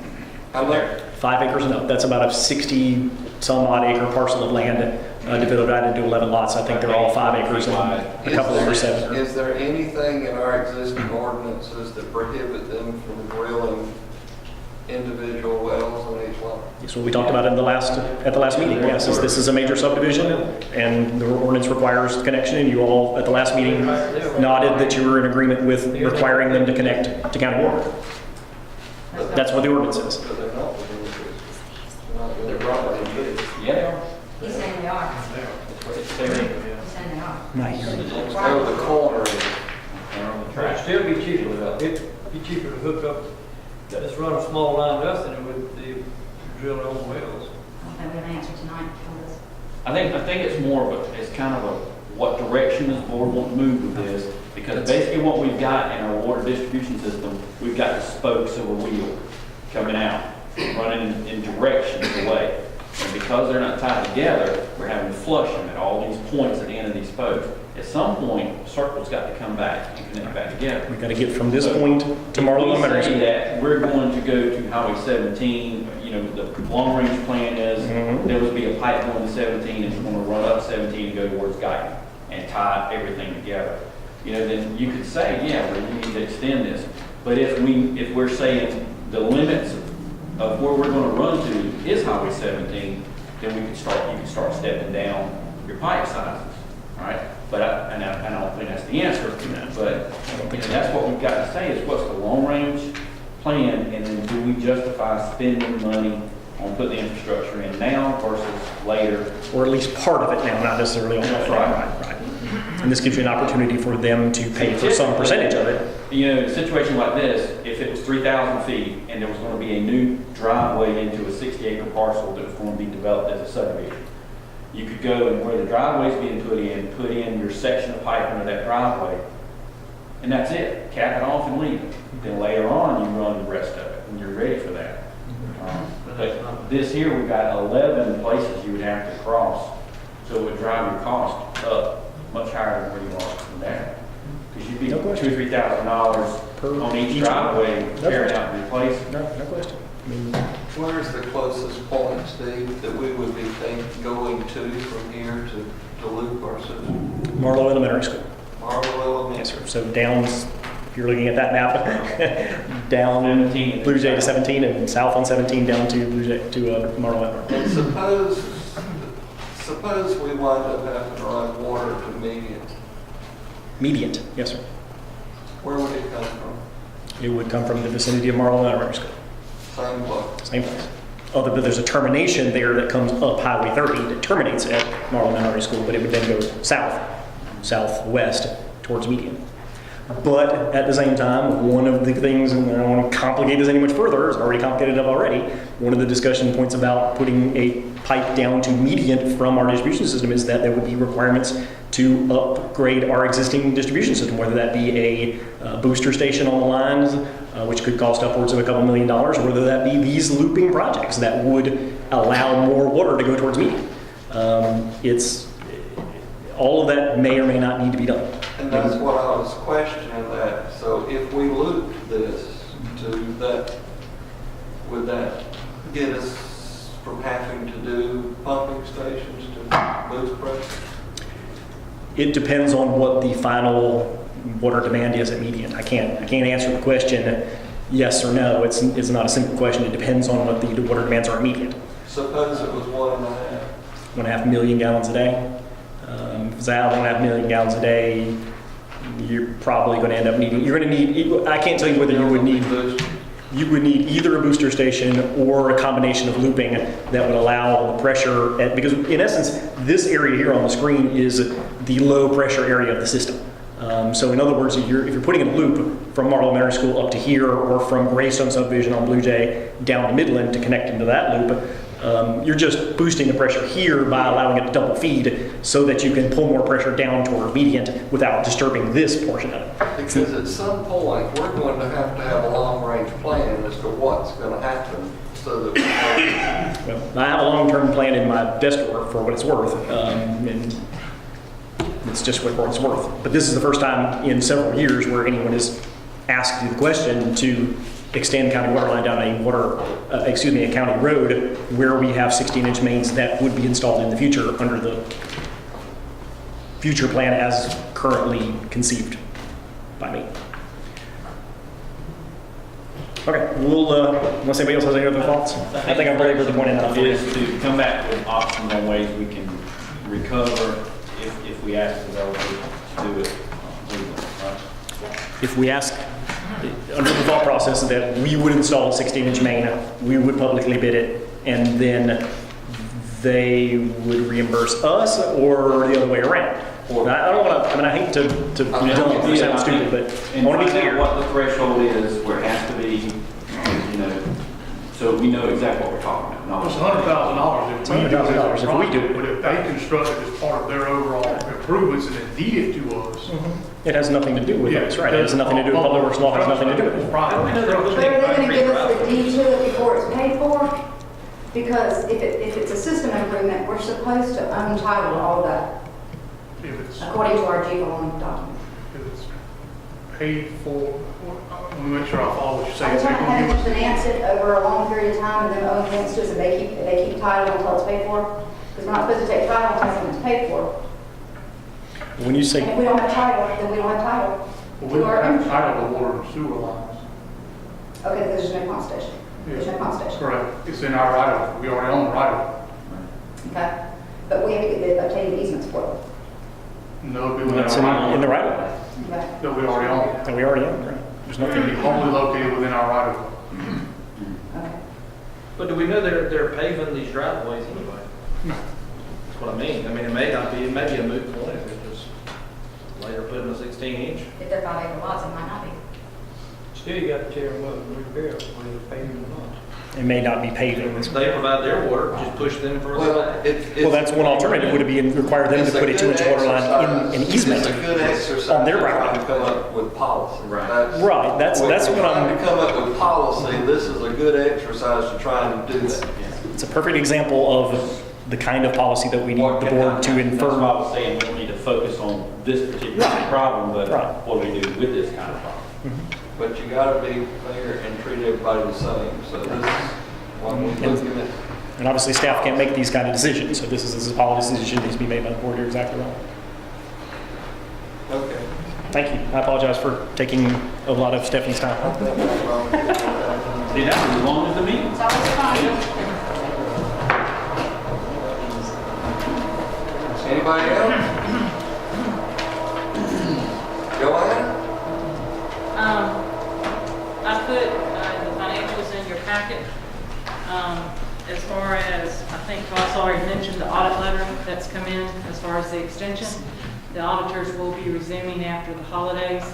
How much? 5 acres and up. That's about a 60 some odd acre parcel of land divided into 11 lots. I think they're all 5 acres and a couple of them are 7. Is there anything in our existing ordinances that prohibit them from drilling individual wells on each lot? That's what we talked about at the last meeting. Yes, this is a major subdivision, and the ordinance requires connection, and you all at the last meeting nodded that you were in agreement with requiring them to connect to county water. That's what the ordinance says. But they're not. They're probably. Yeah. He's saying they are. He's saying they are. Not here. Go to the corner. It'd still be cheaper, it'd be cheaper to hook up, just run a small line to us than it would to drill their own wells. I don't think we have an answer tonight on this. I think it's more of a, it's kind of a, what direction does the board want to move with this? Because basically what we've got in our water distribution system, we've got the spokes of a wheel coming out, running in directions away. And because they're not tied together, we're having to flush them at all these points at the end of these spokes. At some point, the circle's got to come back and connect back together. We've got to get from this point to Marlow We Elementary say School. that we're going to go to Highway 17, you know, the long-range plan is, there would be a pipe going to 17, and it's going to run up 17 and go towards Guyton and tie everything together. You know, then you could say, yeah, we need to extend this. But if we're saying the limits of where we're going to run to is Highway 17, then you could start stepping down your pipe sizes, all right? But I don't think that's the answer, but you know, that's what we've got to say is what's the long-range plan, and then do we justify spending money on putting the infrastructure in now versus later? Or at least part of it now, not necessarily all of it. Right. And this gives you an opportunity for them to pay for some percentage of it. You know, in a situation like this, if it was 3,000 feet and there was going to be a new driveway into a 60-acre parcel that was going to be developed as a subdivision, you could go and where the driveway's being put in your section of pipe under that driveway, and that's it. Cap it off and leave it. Then later on, you run the rest of it, and you're ready for that. But this here, we've got 11 places you would have to cross, so it would drive your cost up much higher than where you are from there. Because you'd be $2,000 to $3,000 on each driveway, tearing out and replacing. No question. Where's the closest point, Steve, that we would be going to from here to loop our system? Marlow Elementary School. Marlow Elementary. Yes, sir. So down, if you're looking at that map, down Blue Jay to 17 and south on 17 down to Blue Jay to Marlow Elementary. And suppose we wind up having to run water to Mediant, yes, sir. Where would it come from? It would come from the vicinity of Marlow Elementary School. Same place. Same place. But there's a termination there that comes up Highway 30 that terminates at Marlow Elementary School, but it would then go southwest towards Median. But at the same time, one of the things, and I don't want to complicate this any much further, it's already complicated enough already, one of the discussion points about putting a pipe down to Median from our distribution system is that there would be requirements to upgrade our existing distribution system, whether that be a booster station on the lines, which could cost upwards of a couple $1 million, or whether that be these looping projects that would allow more water to go towards Median. All of that may or may not need to be done. And that's what I was questioning that. So if we loop this to that, would that get us from having to do pumping stations to boost pressure? It depends on what the final water demand is at median. I can't answer the question yes or no. It's not a simple question. It depends on what the water demands are at median. Suppose it was 1.5. 1.5 million gallons a day. If it's out 1.5 million gallons a day, you're probably going to end up needing, you're going to need, I can't tell you whether you would need either a booster station or a combination of looping that would allow the pressure at, because in essence, this area here on the screen is the low pressure area of the system. So in other words, if you're putting a loop from Marl Elementary School up to here, or from Greystone Subdivision on Blue Jay down to Midland to connect into that loop, you're just boosting the pressure here by allowing it to double feed so that you can pull more pressure down toward median without disturbing this portion of it. Because at some point, we're going to have a long-range plan as to what's going to happen so that we know. Well, I have a long-term plan in my desk drawer for what it's worth, and it's just what it's worth. But this is the first time in several years where anyone has asked the question to extend county water line down a county road where we have 16-inch mains that would be installed in the future under the future plan as currently conceived by me. Okay, unless anybody else has any other thoughts? I think I've belabored the point enough. Is to come back with options on ways we can recover if we ask the developer to do it legally, right? If we ask, under the thought process that we would install a 16-inch main, we would publicly bid it, and then they would reimburse us, or the other way around. I don't want to, I mean, I hate to dump or sound stupid, but I want to be clear. What the threshold is, where it has to be, so we know exactly what we're talking about. It's $100,000 if we do it. But if they construct it as part of their overall improvements and then deed it to us. It has nothing to do with us, right? It has nothing to do with public works law, it has nothing to do with it. But are they going to give us the deed to it before it's paid for? Because if it's a system improvement, we're supposed to untitle all of that, according to our GO document. If it's paid for, let me make sure I follow what you're saying. Every time I had to finance it over a long period of time and then own against us, and they keep title until it's paid for? Because we're not supposed to take title until something's paid for. When you say, And if we don't have title, then we don't have title. Well, we don't have title to water and sewer lines. Okay, there's no pump station. There's no pump station. Correct. It's in our right of way. We already own the right of way. Okay. But we have to get the obtaining easements for it. No, it'd be it's in the right of way. Okay. that we already own. That we already own, right? There's It'd nothing. be wholly located within our right of way. Okay. But do we know they're paving these driveways anyway? That's what I mean. I mean, it may be a moot point if it's just later putting a 16-inch. If they're 5 acre lots, it might not be. Still, you got to tear them up and repair them when you're paying them up. It may not be paving. They provide their water, just push them further back. Well, that's one alternative, would be require them to put a 2-inch water line in an easement It's a good exercise on their trying right. to come up with policy. Right. Right, that's what Trying I'm, to come up with policy, this is a good exercise to try and do that. it's a perfect example of the kind of policy that we need the board to That's infer. why I was saying we don't need to focus on this particular problem, but Right. what do we do with this kind of problem? But you gotta be fair and treat everybody the same, so this is what we're looking at. And obviously, staff can't make these kind of decisions, so this is a policy decision that needs to be made by the board. You're exactly right. Okay. Thank you. I apologize for taking a lot of Stephanie's time. See, that's as long as the meeting. It's always fine. Anybody else? Joanne? I put the financials in your packet. As far as, I think Ross already mentioned the audit letter that's come in as far as the extension. The auditors will be resuming after the holidays.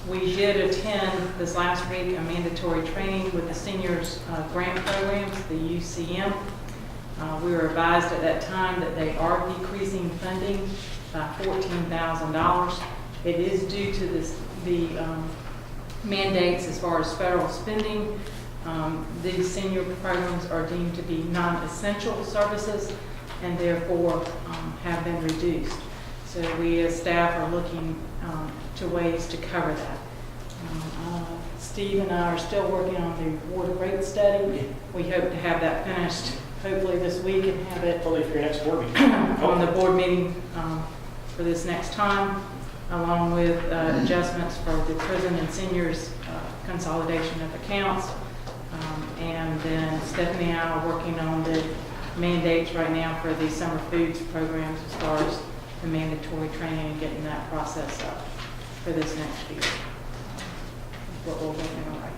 We did attend this last week a mandatory training with the seniors grant programs, the UCM. We were advised at that time that they are decreasing funding by $14,000. It is due to the mandates as far as federal spending. These senior programs are deemed to be non-essential services and therefore have been reduced. So we as staff are looking to ways to cover that. Steve and I are still working on the ward rate study. We hope to have that finished hopefully this week and have it Probably for your next board meeting. on the board meeting for this next time, along with adjustments for the prison and seniors consolidation of accounts. And then Stephanie and I are working on the mandates right now for the summer foods programs as far as the mandatory training and getting that process up for this next year. What we're working on right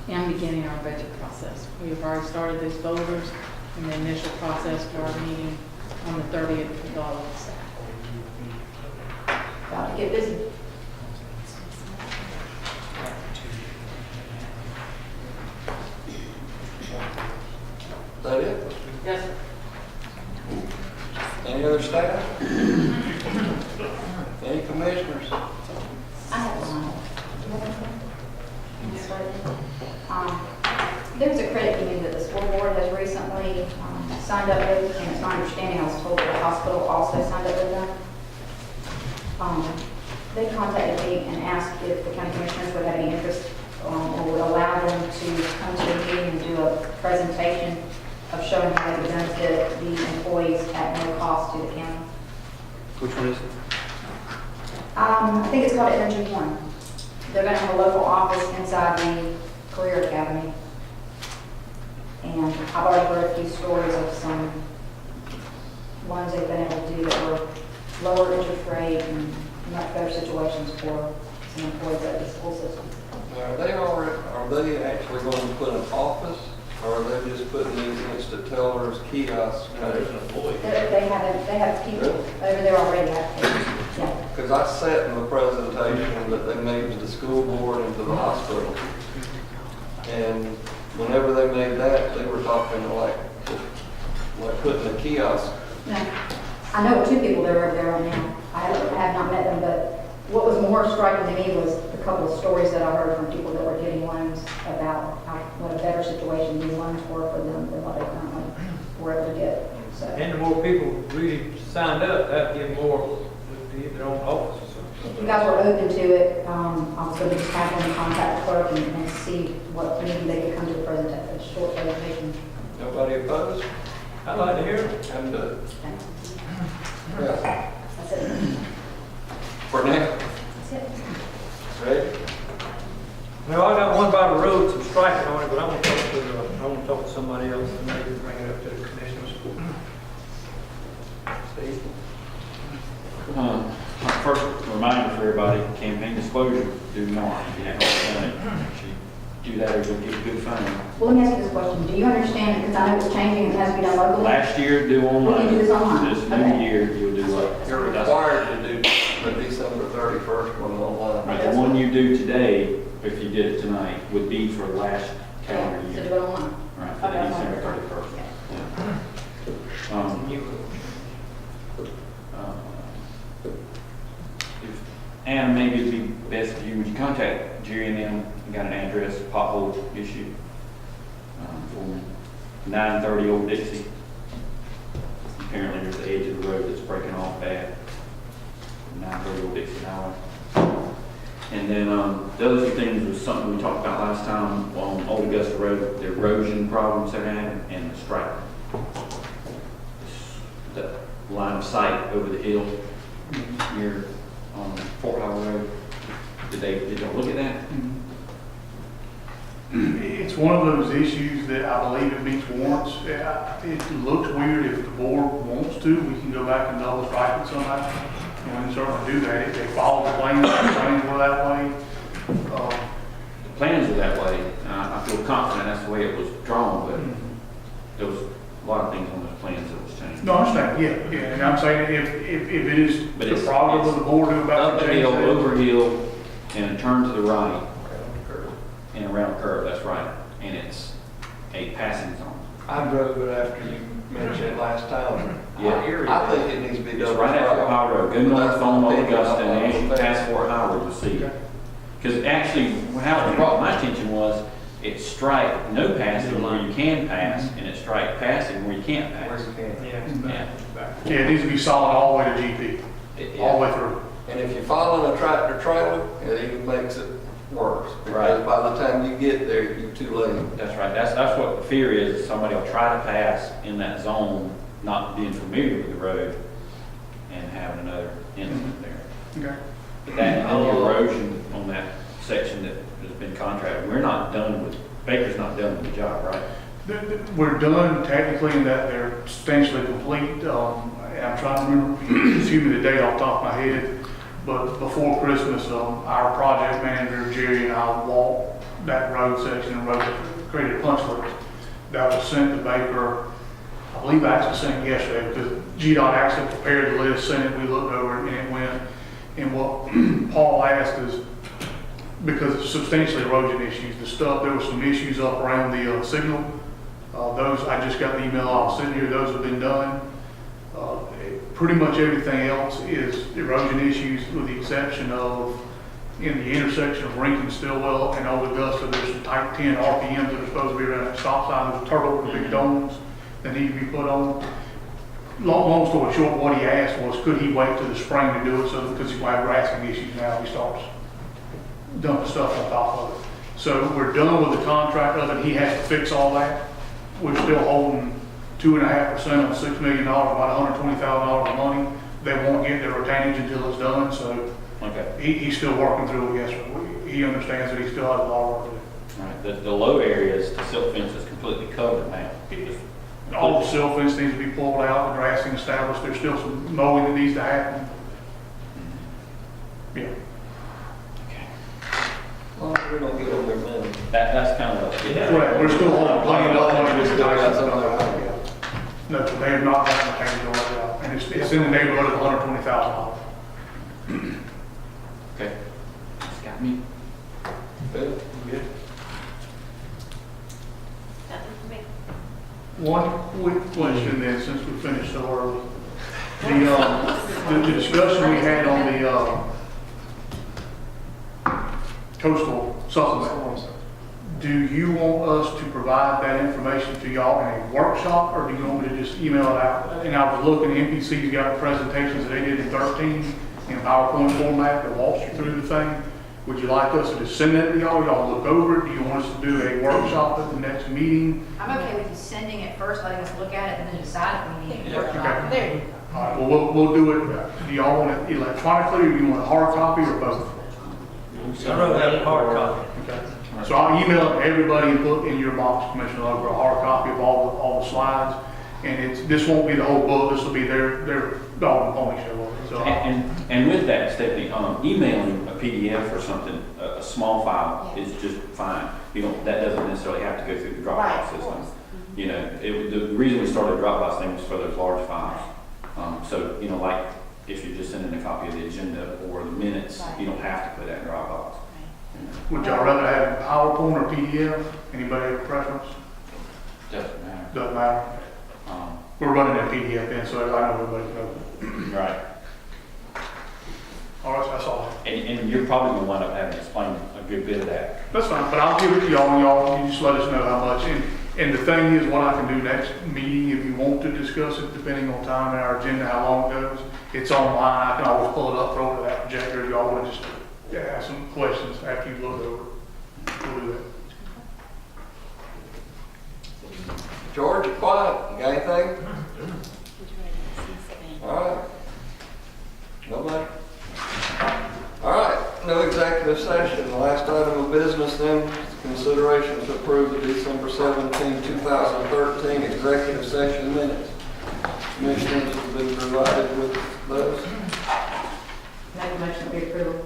now. And beginning our budget process. We have already started those folders and the initial process for our meeting on the 30th of August. About to get busy. Is that it? Yes, sir. Any other staff? Any commissioners? I have one. There's a credit union that the school board has recently signed up with, and it's my understanding, I was told that the hospital also signed up with them. They contacted me and asked if the county commissioners would have any interest or would allow them to come to the meeting and do a presentation of showing how they would benefit the employees at no cost to the county. Which one is it? I think it's called Energy One. They're going to have a local office inside the Career Academy. And I've already heard a few stories of some ones they've been able to do that were lower interest rate and much better situations for some employees at the school system. Are they actually going to put an office, or are they just putting these instant tellers, kiosks? There's an employee. They have people Really? over there already. Yeah. Because I sat in the presentation that they made to the school board and to the hospital. And whenever they made that, they were talking like putting a kiosk. Yeah. I know two people that are over there right now. I have not met them, but what was more striking to me was the couple of stories that I heard from people that were getting loans about what a better situation these loans were for them than what they currently were able to get. So. And the more people really signed up, that'd give more to get their own office. If you guys were open to it, I was going to just have them contact the clerk and see what maybe they could come to the presentation, a short presentation. Nobody opposed? I'd like to hear it. And, yeah, That's it. for now. That's it. Ready? Now, I got one by the road, some striking on it, but I want to talk to somebody else and maybe bring it up to the commissioners. Steve? First reminder for everybody, campaign disclosure due March. If you haven't done it, do that or you'll get a good fine. Well, let me ask you this question. Do you understand, because I know it's changing, it has to be done locally? Last year, do online. We can do this online. This new Okay. year, you'll do like. You're required to do the December 31st one online. Right, the one you do today, if you did it tonight, would be for last calendar So year. do it online. Right, for the Okay, December fine. 31st. Yeah. And maybe it'd be best if you would contact Jerry and them, and got an address, pothole issue. For me. 930 Old Dixie. Apparently there's the edge of the road that's breaking off bad. 930 Old Dixie Highway. And then the other two things was something we talked about last time on Old Augusta Road, the erosion problems they're having and the strike. The line of sight over the hill near Fort Howard Road. Did y'all look at that? It's one of those issues that I believe it meets warrants. It looks weird if the board wants to, we can go back and double strike it somehow. And we can certainly do that. If they follow the plans were that way. The plans are that way. I feel confident that's the way it was drawn, but there was a lot of things on those plans that was changed. No, I understand, yeah. And I'm saying if it is But the it's problem of the board to about up to the change hill, that. over hill, and a turn to the right, and around a curve, that's right. And it's a passing zone. I drove it after you mentioned it last time. Yeah. I think it needs to be It's done. right after Howard Road. Go north on Old Augusta, and as you Okay. pass Fort Howard, you'll see it. Because actually, how it brought my attention was, it strike no passing where you can pass, and it strike passing where you can't pass. Where you can. Yeah. Yeah. Yeah, it needs to be solid all the way to GP, all the way through. And if you're following a tractor trailer, it even makes it worse. Because Right. by the time you get there, you're too late. That's right. That's what the fear is. Somebody will try to pass in that zone, not being familiar with the road, and having another incident there. Okay. But that, and the erosion on that section that has been contracted, we're not done with, Baker's not done with the job, right? We're done technically in that they're substantially complete. And I'm trying to remember, excuse me, the date off the top of my head, but before Christmas, our project manager, Jerry, and I walked that road section and created a punch list that was sent to Baker. I believe I actually sent it yesterday because GDOT actually prepared the list, sent it, we looked over it, and it went. And what Paul asked is, because it's substantially erosion issues, there were some issues up around the signal. Those, I just got the email off sitting here, those have been done. Pretty much everything else is erosion issues with the exception of in the intersection of Rinkin, Stillwell, and Old Augusta, there's some type 10 RPMs that are supposed to be around that stop sign. There's turtle with big domes that need to be put on. Long story short, what he asked was, could he wait till the spring to do it, so because he's going to have grassing issues now, he starts dumping stuff on top of it. So we're done with the contract of it. He has to fix all that. We're still holding 2.5% on $6 million, about $120,000 of money. They won't get their retainage until it's done, so he's still working through it. Yes, sir. He understands that he still has a lot of work to do. Right. The low areas, the silt fence is completely covered now. All the silt fence needs to be pulled out, the grassing established. There's still some mowing that needs to happen. Yeah. Well, we don't get over their money. That's kind of a... Correct. We're still holding plenty of money. We still got some of that. No, they have not gotten the change order out, and it's in the neighborhood of $120,000. Okay. It's got me. Good. Good. Nothing for me. One quick question then, since we finished so early. The discussion we had on the coastal supplement, do you want us to provide that information to y'all in a workshop, or do you want me to just email it out? And I was looking, NPC's got presentations that they did in 13 in PowerPoint format that walks you through the thing. Would you like us to just send that to y'all? Y'all look over it? Do you want us to do a workshop at the next meeting? I'm okay with you sending it first, letting us look at it, and then decide if we need a workshop. Okay. All right, well, we'll do it. Do y'all want it electronically, or do you want a hard copy, or both? I'd rather have a hard copy. Okay. So I'll email it to everybody and put in your box, Commissioner, over a hard copy of all the slides. And this won't be the whole book, this will be their dog and pony show. So And with that, Stephanie, emailing a PDF or something, a small file is just fine. That doesn't necessarily have to go through the Dropbox system. You know, the reason we started Dropbox thing was for those large files. So, like if you're just sending a copy of the agenda or the minutes, you don't have to put that in Dropbox. would y'all rather have PowerPoint or PDF? Anybody have a preference? Doesn't matter. Doesn't matter. We're running that PDF in, so I know everybody knows. Right. All right, that's all. And you're probably going to wind up having to explain a good bit of that. That's fine, but I'll give it to y'all, and y'all, you just let us know how much. And the thing is, what I can do next meeting, if you want to discuss it, depending on time and our agenda, how long it goes, it's online. I can always pull it up, throw it to that projector, if y'all want to just ask some questions after you've looked over it. We'll do that. George, you quiet? You got anything? All right. Nobody? All right, no executive session. The last item of business then is consideration to approve the December 17, 2013 executive session minutes. Commissioners have been provided with those. Make a motion to approve.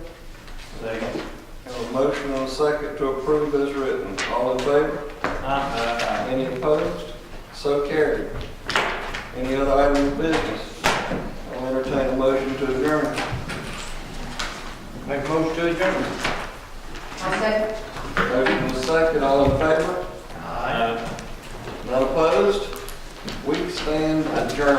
Second. Have a motion and a second to approve as written. All in favor? Aye. Any opposed? So carried. Any other item of business? I'll entertain a motion to adjourn. Make a motion to adjourn. I second. Motion and a second. All in favor? Aye. None opposed? We stand adjourned.